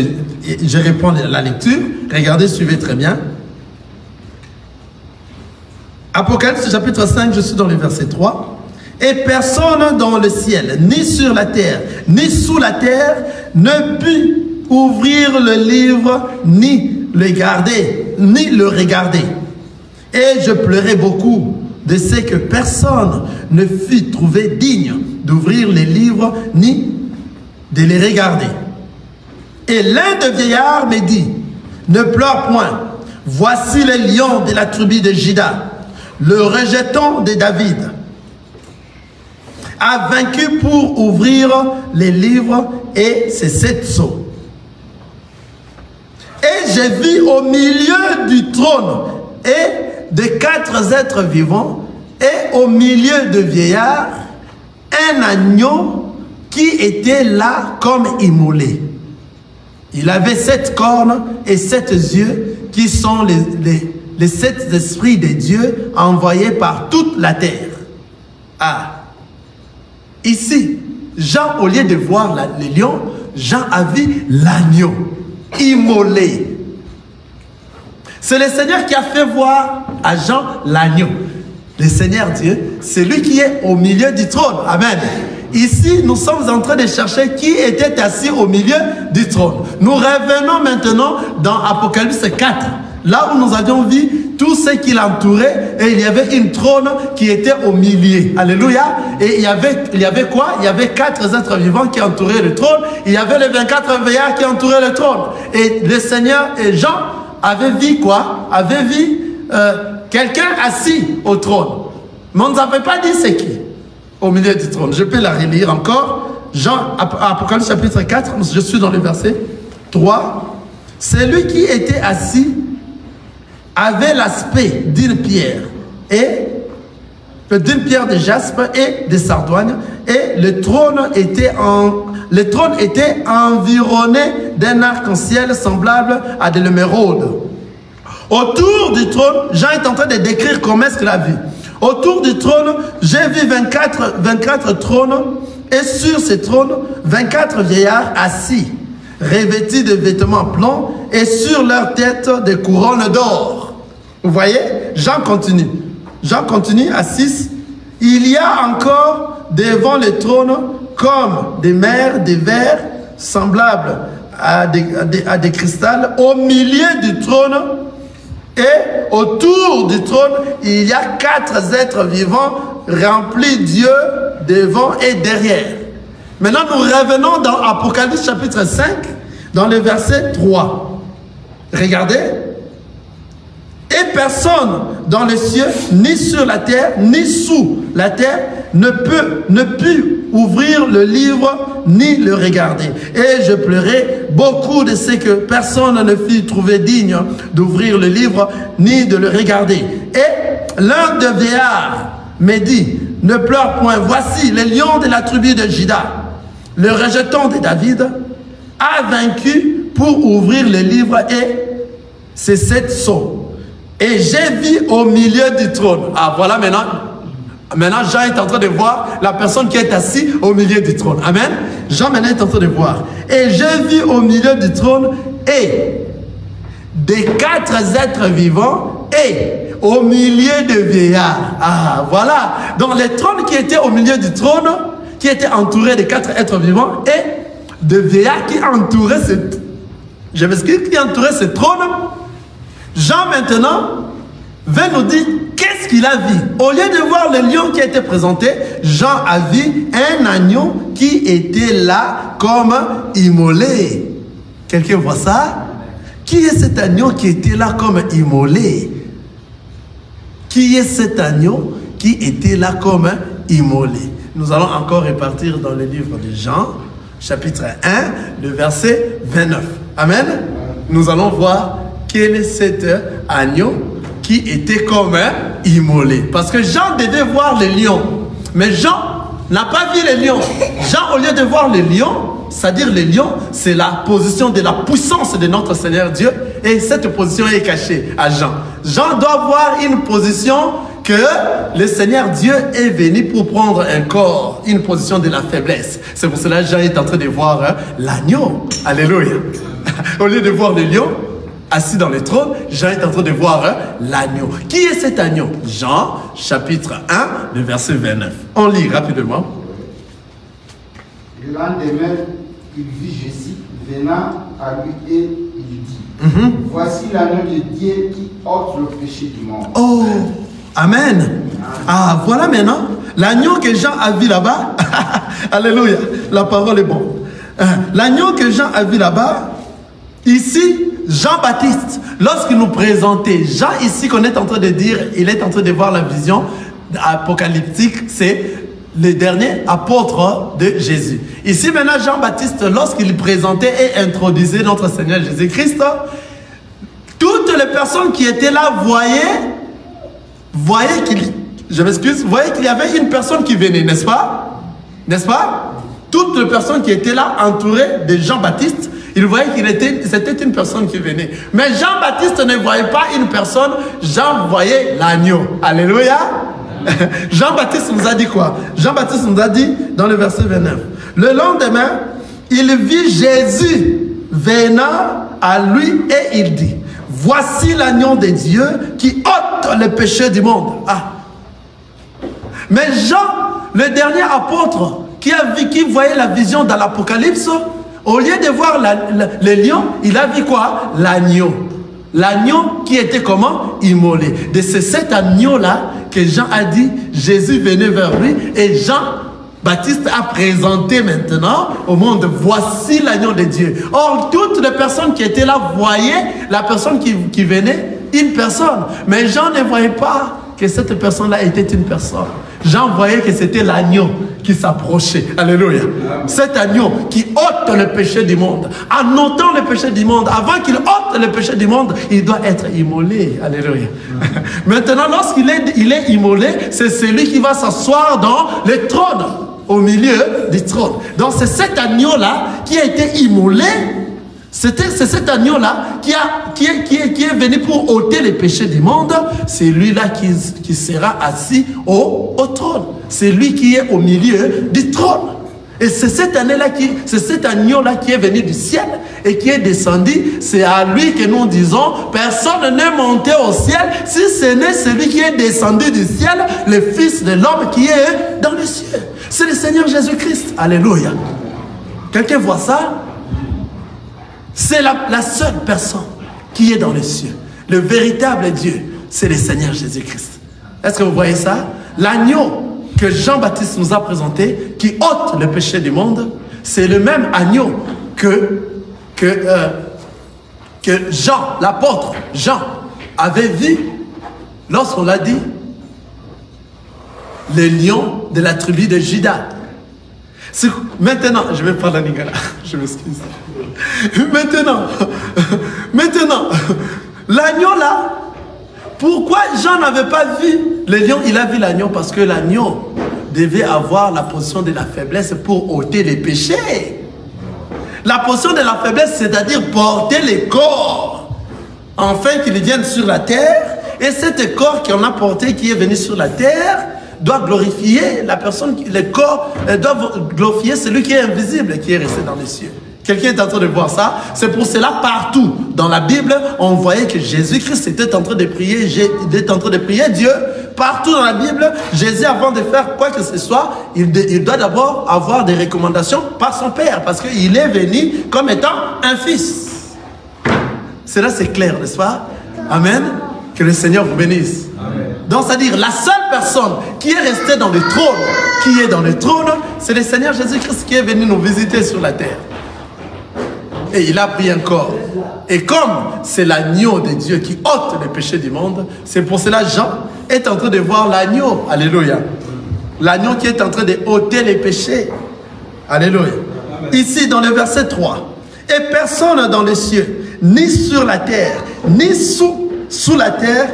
je réponds à la lecture, regardez, suivez très bien. Apocalypse chapitre 5, je suis dans le verset 3. Et personne dans le ciel, ni sur la terre, ni sous la terre, ne put ouvrir le livre, ni le garder, ni le regarder. Et je pleurais beaucoup de ce que personne ne fut trouvé digne d'ouvrir les livres, ni de les regarder. Et l'un des vieillards me dit, ne pleure point, voici les lions de la tribu de Juda, le rejeton de David, a vaincu pour ouvrir les livres et ses 7 sceaux. Et j'ai vu au milieu du trône et de 4 êtres vivants et au milieu de vieillards un agneau qui était là comme immolé. Il avait 7 cornes et 7 yeux qui sont les 7 esprits de Dieu envoyés par toute la terre. Ah! Ici, Jean, au lieu de voir les lions, Jean a vu l'agneau immolé. C'est le Seigneur qui a fait voir à Jean l'agneau. Le Seigneur Dieu, c'est lui qui est au milieu du trône. Amen. Ici, nous sommes en train de chercher qui était assis au milieu du trône. Nous revenons maintenant dans Apocalypse 4, là où nous avions vu tout ce qui l'entourait, et il y avait une trône qui était au milieu. Alléluia. Et il y avait quoi? Il y avait 4 êtres vivants qui entouraient le trône. Il y avait les 24 veillards qui entouraient le trône. Et le Seigneur et Jean avaient vu quoi? Avaient vu quelqu'un assis au trône. Mais on ne nous avait pas dit c'est qui au milieu du trône. Je peux la relire encore. Jean, Apocalypse chapitre 4, je suis dans le verset 3. Celui qui était assis avait l'aspect d'une pierre de jaspe et de sardoine, et le trône était environné d'un arc-en-ciel semblable à de l'émeraude. Autour du trône, Jean est en train de décrire comment est-ce qu'il a vu. Autour du trône, j'ai vu 24 trônes, et sur ces trônes, 24 vieillards assis, revêtis de vêtements blancs, et sur leur tête des couronnes d'or. Vous voyez? Jean continue. Jean continue à 6. Il y a encore devant le trône comme des mers, des vers semblables à des cristals au milieu du trône, et autour du trône, il y a 4 êtres vivants remplis Dieu devant et derrière. Maintenant, nous revenons dans Apocalypse chapitre 5, dans le verset 3. Regardez. Et personne dans les cieux, ni sur la terre, ni sous la terre, ne put ouvrir le livre, ni le regarder. Et je pleurais beaucoup de ce que personne ne fut trouvé digne d'ouvrir le livre, ni de le regarder. Et l'un des vieillards me dit, ne pleure point, voici le lion de la tribu de Juda, le rejeton de David, a vaincu pour ouvrir le livre et ses 7 sceaux. Et j'ai vu au milieu du trône. Ah, voilà maintenant. Maintenant, Jean est en train de voir la personne qui est assise au milieu du trône. Amen. Jean maintenant est en train de voir. Et j'ai vu au milieu du trône et des 4 êtres vivants et au milieu de vieillards. Ah, voilà. Donc, les trônes qui étaient au milieu du trône, qui étaient entourés de 4 êtres vivants et de vieillards qui entouraient qui entouraient ce trône. Jean maintenant va nous dire qu'est-ce qu'il a vu. Au lieu de voir le lion qui a été présenté, Jean a vu un agneau qui était là comme immolé. Quelqu'un voit ça? Qui est cet agneau qui était là comme immolé? Qui est cet agneau qui était là comme immolé? Nous allons encore repartir dans le livre de Jean, chapitre 1, le verset 29. Amen. Nous allons voir quel est cet agneau qui était comme immolé. Parce que Jean devait voir le lion. Mais Jean n'a pas vu le lion. Jean, au lieu de voir le lion, c'est-à-dire le lion, c'est la position de la puissance de notre Seigneur Dieu. Et cette position est cachée à Jean. Jean doit voir une position que le Seigneur Dieu est venu pour prendre un corps, une position de la faiblesse. C'est pour cela que Jean est en train de voir l'agneau. Alléluia. Au lieu de voir le lion assis dans le trône, Jean est en train de voir l'agneau. Qui est cet agneau? Jean, chapitre 1, le verset 29. On lit rapidement. Le lendemain, il vit Jésus venant à lui et il dit, voici l'agneau de Dieu qui ôte le péché du monde. Oh, amen. Ah, voilà maintenant l'agneau que Jean a vu là-bas. Alléluia, la parole est bonne. L'agneau que Jean a vu là-bas, ici, Jean-Baptiste, lorsqu'il nous présentait, Jean ici qu'on est en train de dire, il est en train de voir la vision apocalyptique, c'est le dernier apôtre de Jésus. Ici maintenant, Jean-Baptiste, lorsqu'il présentait et introduisait notre Seigneur Jésus-Christ, toutes les personnes qui étaient là voyaient qu'il y avait une personne qui venait, n'est-ce pas? N'est-ce pas? Toutes les personnes qui étaient là, entourées de Jean-Baptiste, il voyait c'était une personne qui venait. Mais Jean-Baptiste ne voyait pas une personne, Jean voyait l'agneau. Alléluia. Jean-Baptiste nous a dit quoi? Jean-Baptiste nous a dit dans le verset 29. Le lendemain, il vit Jésus venant à lui et il dit, voici l'agneau de Dieu qui ôte le péché du monde. Ah. Mais Jean, le dernier apôtre, qui voyait la vision dans l'Apocalypse, au lieu de voir le lion, il a vu quoi? L'agneau. L'agneau qui était comment? Immolé. Et c'est cet agneau-là que Jean a dit, Jésus venait vers lui, et Jean-Baptiste a présenté maintenant au monde, voici l'agneau de Dieu. Or, toutes les personnes qui étaient là voyaient la personne qui venait, une personne. Mais Jean ne voyait pas que cette personne-là était une personne. Jean voyait que c'était l'agneau qui s'approchait. Alléluia. Cet agneau qui ôte le péché du monde. En ôtant le péché du monde, avant qu'il ôte le péché du monde, il doit être immolé. Alléluia. Maintenant, lorsqu'il est immolé, c'est celui qui va s'asseoir dans le trône, au milieu du trône. Donc c'est cet agneau-là qui a été immolé. C'est cet agneau-là qui est venu pour ôter les péchés du monde. C'est lui-là qui sera assis au trône. C'est lui qui est au milieu du trône. Et c'est cet agneau-là qui est venu du ciel et qui est descendu. C'est à lui que nous disons, personne n'est monté au ciel si ce n'est celui qui est descendu du ciel, le Fils de l'homme qui est dans les cieux. C'est le Seigneur Jésus-Christ. Alléluia. Quelqu'un voit ça? C'est la seule personne qui est dans les cieux. Le véritable Dieu, c'est le Seigneur Jésus-Christ. Est-ce que vous voyez ça? L'agneau que Jean-Baptiste nous a présenté, qui ôte le péché du monde, c'est le même agneau que Jean, l'apôtre Jean, avait vu lorsqu'on l'a dit, le lion de la tribu de Juda. Maintenant, je vais prendre la Nigala, je m'excuse. Maintenant, l'agneau là, pourquoi Jean n'avait pas vu le lion? Il a vu l'agneau parce que l'agneau devait avoir la position de la faiblesse pour ôter les péchés. La position de la faiblesse, c'est-à-dire porter les corps, afin qu'ils viennent sur la terre. Et cet corps qu'on a porté, qui est venu sur la terre, doit glorifier la personne, le corps doit glorifier celui qui est invisible, qui est resté dans les cieux. Quelqu'un est en train de voir ça? C'est pour cela, partout dans la Bible, on voyait que Jésus-Christ était en train de prier, Dieu. Partout dans la Bible, Jésus, avant de faire quoi que ce soit, il doit d'abord avoir des recommandations par son Père, parce qu'il est venu comme étant un fils. Cela, c'est clair, n'est-ce pas? Amen. Que le Seigneur vous bénisse. Amen. Donc, c'est-à-dire, la seule personne qui est restée dans le trône, c'est le Seigneur Jésus-Christ qui est venu nous visiter sur la terre. Et il a pris un corps. Et comme c'est l'agneau de Dieu qui ôte les péchés du monde, c'est pour cela que Jean est en train de voir l'agneau. Alléluia. L'agneau qui est en train de ôter les péchés. Alléluia. Ici, dans le verset 3. Et personne dans les cieux, ni sur la terre, ni sous la terre,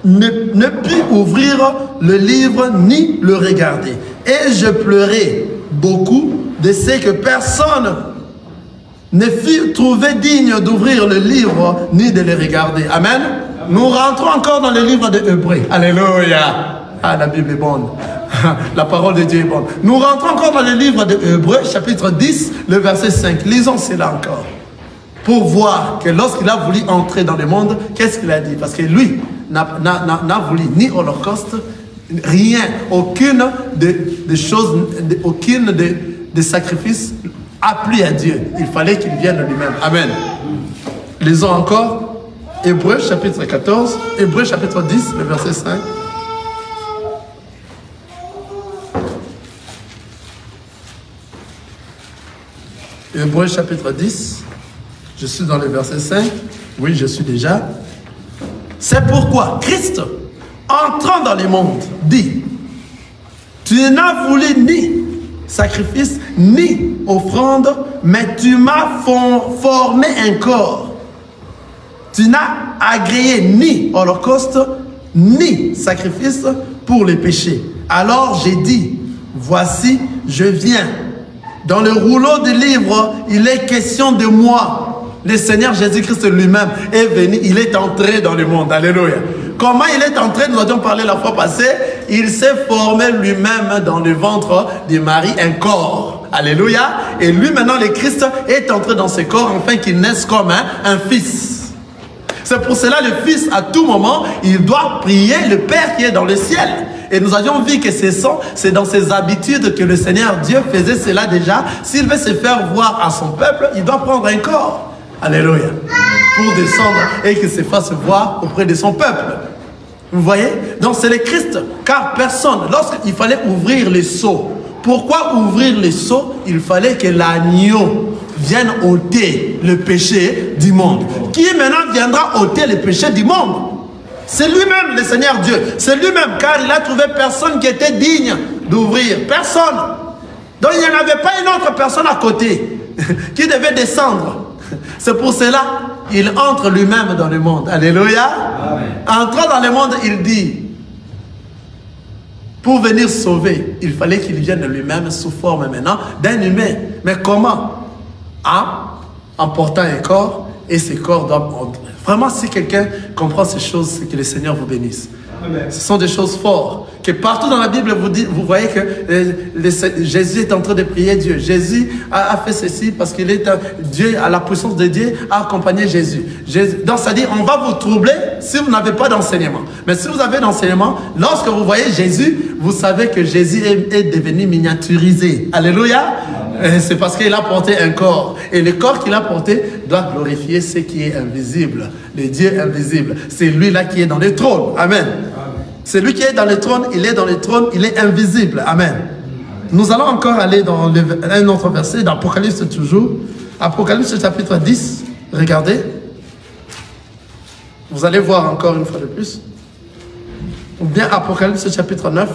ne put ouvrir le livre ni le regarder. Et je pleurais beaucoup de ce que personne ne fut trouvé digne d'ouvrir le livre ni de le regarder. Amen. Nous rentrons encore dans le livre de Hébreux. Alléluia. Ah, la Bible est bonne. La parole de Dieu est bonne. Nous rentrons encore dans le livre de Hébreux, chapitre 10, le verset 5. Lisons cela encore. Pour voir que lorsqu'il a voulu entrer dans le monde, qu'est-ce qu'il a dit? Parce que lui n'a voulu ni holocauste, rien, aucune de choses, aucune de sacrifices appelés à Dieu. Il fallait qu'il vienne lui-même. Amen. Lisons encore Hébreux chapitre 14, Hébreux chapitre 10, le verset 5. Hébreux chapitre 10, je suis dans le verset 5. Oui, je suis déjà. C'est pourquoi Christ, entrant dans le monde, dit, tu n'as voulu ni sacrifice, ni offrande, mais tu m'as formé un corps. Tu n'as agréé ni holocauste, ni sacrifice pour les péchés. Alors j'ai dit, voici, je viens. Dans le rouleau du livre, il est question de moi. Le Seigneur Jésus-Christ lui-même est venu, il est entré dans le monde. Alléluia. Comment il est entré, nous avions parlé la fois passée, il s'est formé lui-même dans le ventre de Marie un corps. Alléluia. Et lui maintenant, le Christ, est entré dans ce corps afin qu'il naisse comme un fils. C'est pour cela le Fils, à tout moment, il doit prier le Père qui est dans le ciel. Et nous avions vu que c'est dans ses habitudes que le Seigneur Dieu faisait cela déjà. S'il veut se faire voir à son peuple, il doit prendre un corps. Alléluia. Pour descendre et qu'il se fasse voir auprès de son peuple. Vous voyez? Donc c'est le Christ. Car personne, lorsqu'il fallait ouvrir les seaux, pourquoi ouvrir les seaux? Il fallait que l'agneau vienne ôter le péché du monde. Qui maintenant viendra ôter le péché du monde? C'est lui-même, le Seigneur Dieu. C'est lui-même, car il a trouvé personne qui était digne d'ouvrir. Personne. Donc il n'y en avait pas une autre personne à côté qui devait descendre. C'est pour cela qu'il entre lui-même dans le monde. Alléluia. Amen. Entrant dans le monde, il dit, pour venir sauver, il fallait qu'il vienne lui-même sous forme maintenant d'un humain. Mais comment? En portant un corps, et ce corps doit... Vraiment, si quelqu'un comprend ces choses, c'est que le Seigneur vous bénisse. Amen. Ce sont des choses fortes. Que partout dans la Bible, vous voyez que Jésus est en train de prier Dieu. Jésus a fait ceci parce qu'il est Dieu, à la puissance de Dieu, a accompagné Jésus. Donc, c'est-à-dire, on va vous troubler si vous n'avez pas d'enseignement. Mais si vous avez d'enseignement, lorsque vous voyez Jésus, vous savez que Jésus est devenu miniaturisé. Alléluia. C'est parce qu'il a porté un corps. Et le corps qu'il a porté doit glorifier ce qui est invisible. Le Dieu invisible. C'est lui-là qui est dans le trône. Amen. C'est lui qui est dans le trône, il est dans le trône, il est invisible. Amen. Nous allons encore aller dans un autre verset, dans Apocalypse toujours. Apocalypse chapitre 10. Regardez. Vous allez voir encore une fois de plus. Ou bien Apocalypse chapitre 9.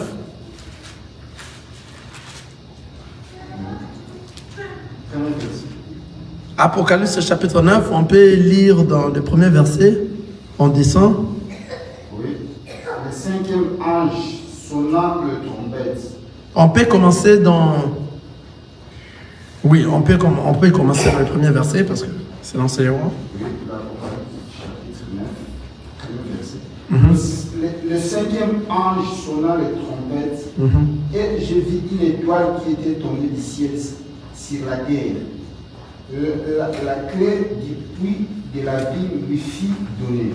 Apocalypse chapitre 9, on peut lire dans le premier verset, on descend. Oui. Le cinquième ange sonna le trompette. On peut commencer dans... Oui, on peut commencer dans le premier verset parce que c'est l'enseignement. Oui, l'Apocalypse chapitre 9, premier verset. Le cinquième ange sonna le trompette et je vis une étoile qui était tombée du ciel sur la terre. La clé du puits de l'abîme lui fut donnée.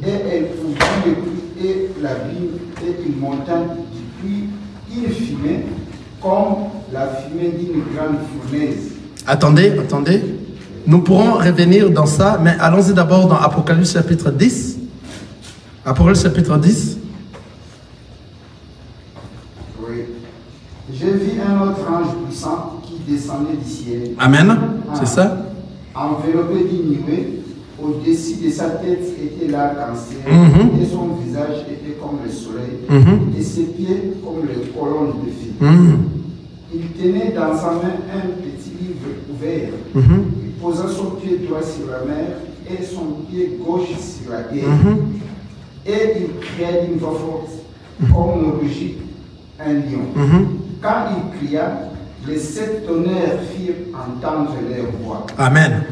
Et elle ouvrit le puits et l'abîme et une montagne du puits, une fumée comme la fumée d'une grande fournaise. Attendez. Nous pourrons revenir dans ça, mais allons-y d'abord dans Apocalypse chapitre 10. Apocalypse chapitre 10. Oui. J'ai vu un autre ange puissant qui descendait du ciel. Amen. C'est ça. Enveloppé d'une nuée, au-dessus de sa tête était l'arc-en-ciel, et son visage était comme le soleil, et ses pieds comme les colonnes de feu. Il tenait dans sa main un petit livre ouvert. Il posa son pied droit sur la mer et son pied gauche sur la terre. Et il cria d'une voix forte, comme rugit un lion. Quand il cria, les 7 tonnerres firent entendre leur voix. Amen.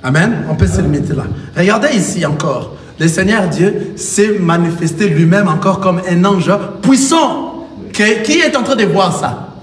Amen. On peut se limiter là. Regardez ici encore. Le Seigneur Dieu s'est manifesté lui-même encore comme un ange puissant. Qui est en train de voir ça?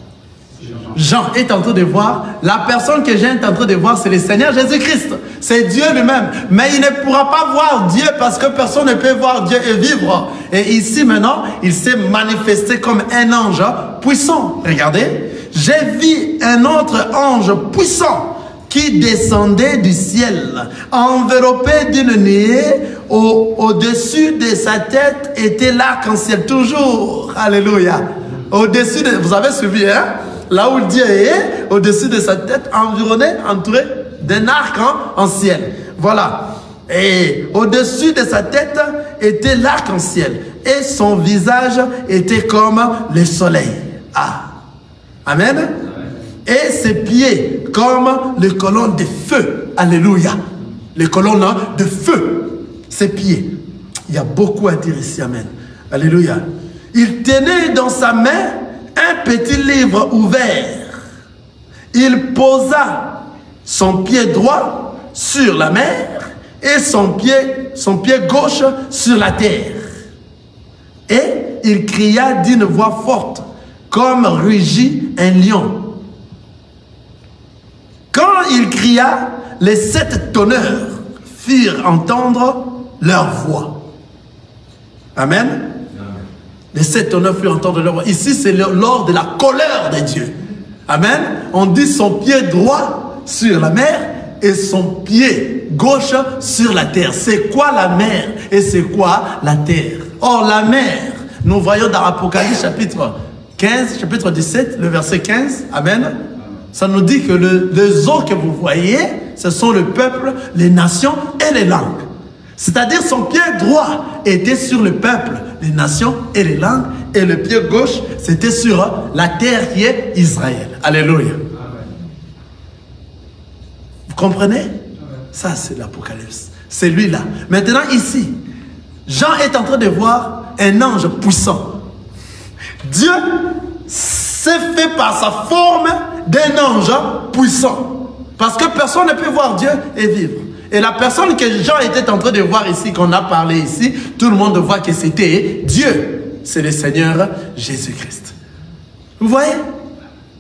Jean est en train de voir. La personne que Jean est en train de voir, c'est le Seigneur Jésus-Christ. C'est Dieu lui-même. Mais il ne pourra pas voir Dieu parce que personne ne peut voir Dieu et vivre. Et ici maintenant, il s'est manifesté comme un ange puissant. Regardez. J'ai vu un autre ange puissant qui descendait du ciel, enveloppé d'une nuée. Au-dessus de sa tête était l'arc-en-ciel, toujours. Alléluia. Au-dessus de... Vous avez suivi, hein? Là où Dieu est, au-dessus de sa tête, entouré d'un arc-en-ciel. Voilà. Et au-dessus de sa tête était l'arc-en-ciel. Et son visage était comme le soleil. Amen. Et ses pieds comme les colonnes de feu. Alléluia. Les colonnes de feu. Ses pieds. Il y a beaucoup à dire ici. Amen. Alléluia. Il tenait dans sa main un petit livre ouvert. Il posa son pied droit sur la mer et son pied gauche sur la terre. Et il cria d'une voix forte, comme rugit un lion. Quand il cria, les 7 tonnerres firent entendre leur voix. Amen. Les 7 tonnerres firent entendre leur voix. Ici, c'est lors de la colère de Dieu. Amen. On dit son pied droit sur la mer et son pied gauche sur la terre. C'est quoi la mer et c'est quoi la terre? Or, la mer, nous voyons dans Apocalypse chapitre 15, chapitre 17, le verset 15. Amen. Ça nous dit que les eaux que vous voyez, ce sont le peuple, les nations et les langues. C'est-à-dire son pied droit était sur le peuple, les nations et les langues, et le pied gauche, c'était sur la terre qui est Israël. Alléluia. Vous comprenez? Ça, c'est l'Apocalypse. C'est lui-là. Maintenant, ici, Jean est en train de voir un ange puissant. Dieu s'est fait par sa forme d'un ange puissant. Parce que personne ne peut voir Dieu et vivre. Et la personne que Jean était en train de voir ici, qu'on a parlé ici, tout le monde voit que c'était Dieu. C'est le Seigneur Jésus-Christ. Vous voyez?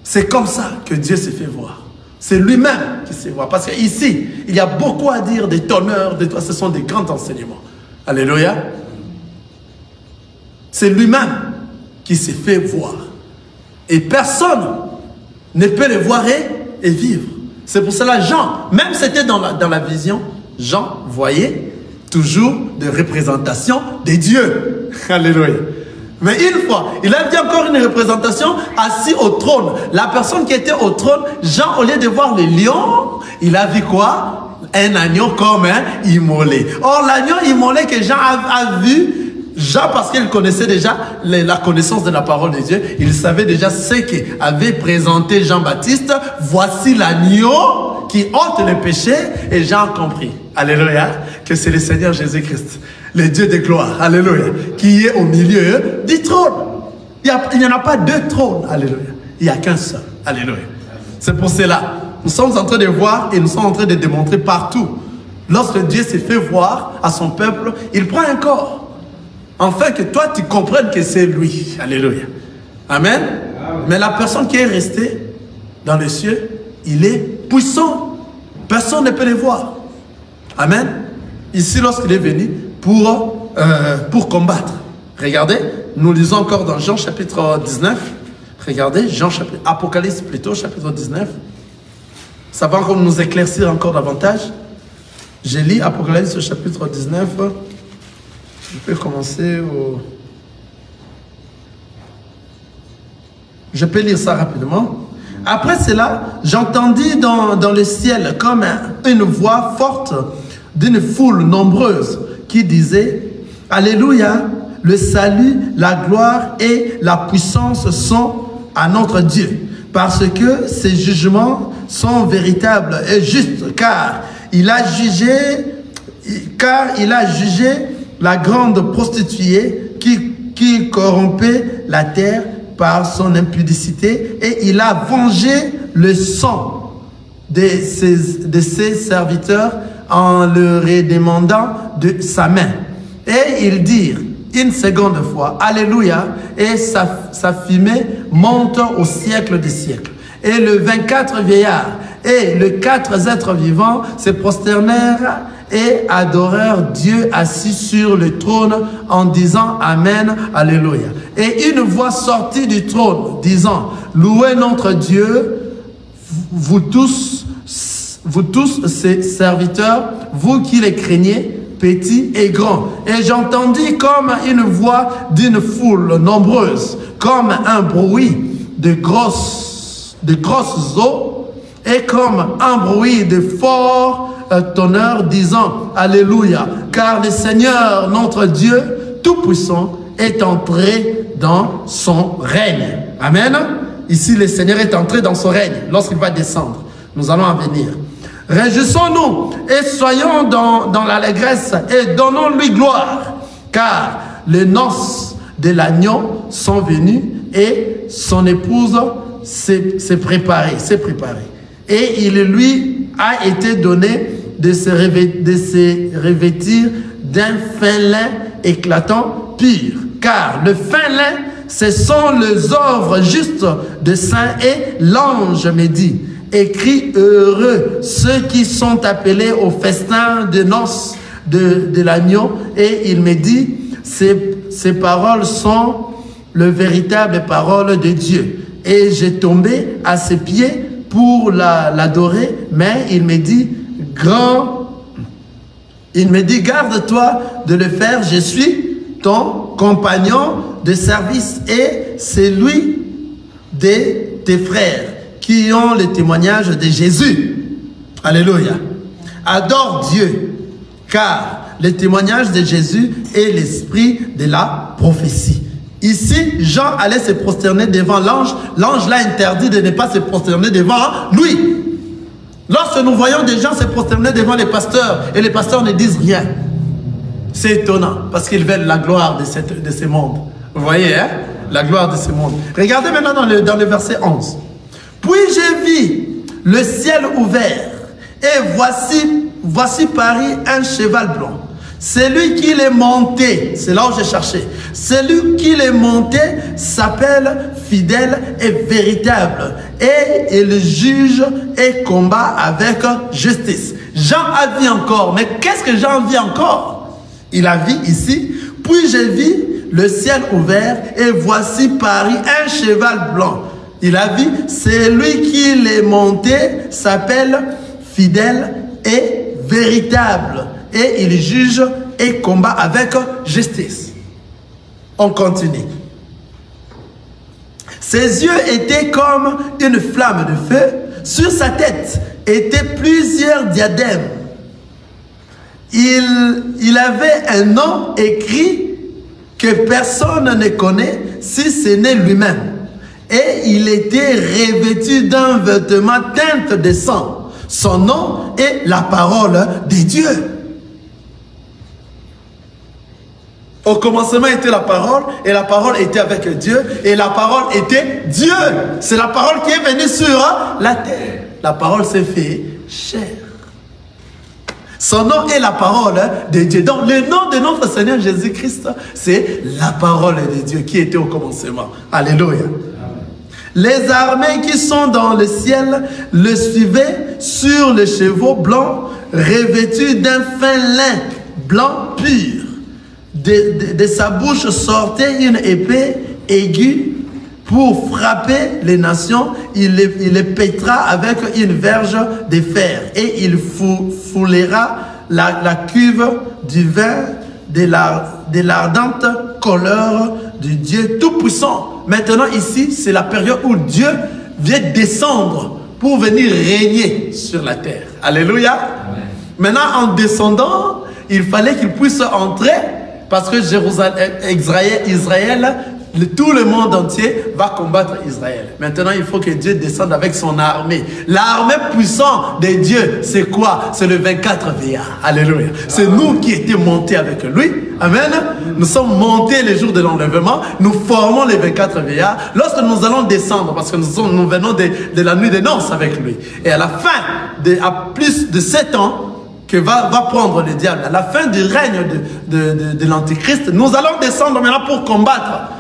C'est comme ça que Dieu s'est fait voir. C'est lui-même qui s'est voir. Parce qu'ici, il y a beaucoup à dire des tonnerres, ce sont des grands enseignements. Alléluia. C'est lui-même qui s'est fait voir. Et personne ne peut le voir et vivre. C'est pour cela Jean, même c'était dans la vision, Jean voyait toujours des représentations de Dieu. Alléluia. Mais une fois, il a dit encore une représentation assis au trône. La personne qui était au trône, Jean, au lieu de voir le lion, il a vu quoi? Un agneau comme un immolé. Or, l'agneau immolé que Jean a vu, Jean, parce qu'il connaissait déjà la connaissance de la parole de Dieu, il savait déjà ce qu'avait présenté Jean-Baptiste. Voici l'agneau qui ôte le péché. Et Jean a compris, alléluia, que c'est le Seigneur Jésus-Christ, le Dieu de gloire, alléluia, qui est au milieu du trône. Il n'y en a pas deux trônes, alléluia. Il n'y a qu'un seul, alléluia. C'est pour cela, nous sommes en train de voir et nous sommes en train de démontrer partout. Lorsque Dieu s'est fait voir à son peuple, il prend un corps. Afin que toi, tu comprennes que c'est lui. Alléluia. Amen. Mais la personne qui est restée dans les cieux, il est puissant. Personne ne peut le voir. Amen. Ici, lorsqu'il est venu pour combattre. Regardez, nous lisons encore dans Jean chapitre 19. Regardez, Apocalypse plutôt, chapitre 19. Ça va encore nous éclaircir encore davantage. Je lis Apocalypse chapitre 19. Je peux commencer au... Je peux lire ça rapidement. Après cela, j'entendis dans le ciel comme une voix forte d'une foule nombreuse qui disait « Alléluia, le salut, la gloire et la puissance sont à notre Dieu, parce que ses jugements sont véritables et justes, car il a jugé la grande prostituée qui corrompait la terre par son impudicité, et il a vengé le sang de ses serviteurs en leur demandant de sa main. Et ils dirent une seconde fois, Alléluia, et sa fumée monte au siècle des siècles. Et le 24 vieillards et les 4 êtres vivants se prosternèrent et adorèrent Dieu assis sur le trône en disant Amen, Alléluia. Et une voix sortit du trône disant, louez notre Dieu, vous tous ses serviteurs, vous qui les craignez, petits et grands. Et j'entendis comme une voix d'une foule nombreuse, comme un bruit de grosses eaux, et comme un bruit de fort tonnerre disant Alléluia, car le Seigneur, notre Dieu Tout-Puissant, est entré dans son règne. Amen. Ici, le Seigneur est entré dans son règne lorsqu'il va descendre. Nous allons en venir. Réjouissons-nous et soyons dans l'allégresse et donnons-lui gloire, car les noces de l'agneau sont venues et son épouse s'est préparée. Et il lui a été donné de se revêtir d'un fin lin éclatant pur, car le fin lin, ce sont les œuvres justes de saints, et l'ange me dit, écrit « Heureux ceux qui sont appelés au festin de noces de l'agneau. » Et il me dit, ces paroles sont les véritables paroles de Dieu. Et j'ai tombé à ses pieds pour l'adorer, mais il me dit, garde-toi de le faire, je suis ton compagnon de service et celui de tes frères qui ont le témoignage de Jésus. Alléluia. Adore Dieu, car le témoignage de Jésus est l'esprit de la prophétie. Ici, Jean allait se prosterner devant l'ange. L'ange l'a interdit de ne pas se prosterner devant lui. Lorsque nous voyons des gens se prosterner devant les pasteurs et les pasteurs ne disent rien, c'est étonnant parce qu'ils veulent la gloire de ce monde. Vous voyez, hein? La gloire de ce monde. Regardez maintenant dans le verset 11. Puis j'ai vu le ciel ouvert et voici paru un cheval blanc. Celui qui l'est monté, c'est là où j'ai cherché, celui qui l'est monté s'appelle fidèle et véritable et il juge et combat avec justice. Jean a vu encore, mais qu'est-ce que Jean vit encore? Il a vu ici, puis j'ai vu le ciel ouvert et voici paru un cheval blanc. Il a vu, celui qui l'est monté s'appelle fidèle et véritable. Et il juge et combat avec justice. On continue. Ses yeux étaient comme une flamme de feu. Sur sa tête étaient plusieurs diadèmes. Il avait un nom écrit que personne ne connaît si ce n'est lui-même. Et il était revêtu d'un vêtement teinte de sang. Son nom est la parole de Dieu. Au commencement était la parole, et la parole était avec Dieu, et la parole était Dieu. C'est la parole qui est venue sur la terre. La parole s'est fait chair. Son nom est la parole de Dieu. Donc le nom de notre Seigneur Jésus-Christ, c'est la parole de Dieu qui était au commencement. Alléluia. Les armées qui sont dans le ciel le suivaient sur les chevaux blancs, revêtus d'un fin lin blanc pur. De sa bouche sortait une épée aiguë pour frapper les nations. Il les pètera avec une verge de fer et il foulera la cuve du vin de l'ardente colère du Dieu Tout-Puissant. Maintenant ici, c'est la période où Dieu vient descendre pour venir régner sur la terre. Alléluia. Amen. Maintenant, en descendant, il fallait qu'il puisse entrer. Parce que Israël, tout le monde entier va combattre Israël. Maintenant, il faut que Dieu descende avec son armée. L'armée puissante de Dieu, c'est quoi? C'est le 24 VA. Alléluia. C'est nous qui étions montés avec lui. Amen. Nous sommes montés les jours de l'enlèvement. Nous formons les 24 VA. Lorsque nous allons descendre, parce que nous venons de la nuit des noces avec lui. Et à la fin, à plus de 7 ans, que va prendre le diable, à la fin du règne de l'Antichrist, nous allons descendre maintenant pour combattre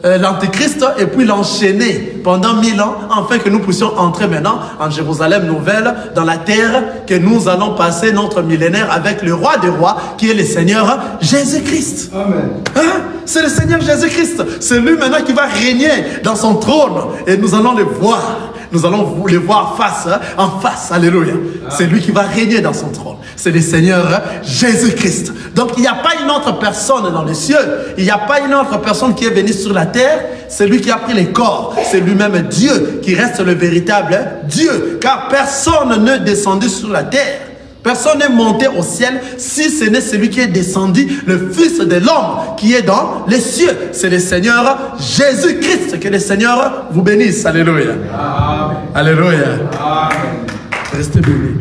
l'Antichrist et puis l'enchaîner pendant 1000 ans, afin que nous puissions entrer maintenant en Jérusalem nouvelle, dans la terre, que nous allons passer notre millénaire avec le roi des rois, qui est le Seigneur Jésus-Christ. Amen. Hein? C'est le Seigneur Jésus-Christ. C'est lui maintenant qui va régner dans son trône et nous allons le voir. Nous allons les voir en face. Alléluia. C'est lui qui va régner dans son trône. C'est le Seigneur Jésus-Christ. Donc, il n'y a pas une autre personne dans les cieux. Il n'y a pas une autre personne qui est venue sur la terre. C'est lui qui a pris les corps. C'est lui-même Dieu qui reste le véritable Dieu. Car personne ne descendu sur la terre. Personne n'est monté au ciel si ce n'est celui qui est descendu, le Fils de l'homme qui est dans les cieux. C'est le Seigneur Jésus-Christ. Que le Seigneur vous bénisse. Alléluia. Amen. Alléluia. Amen. Restez bénis.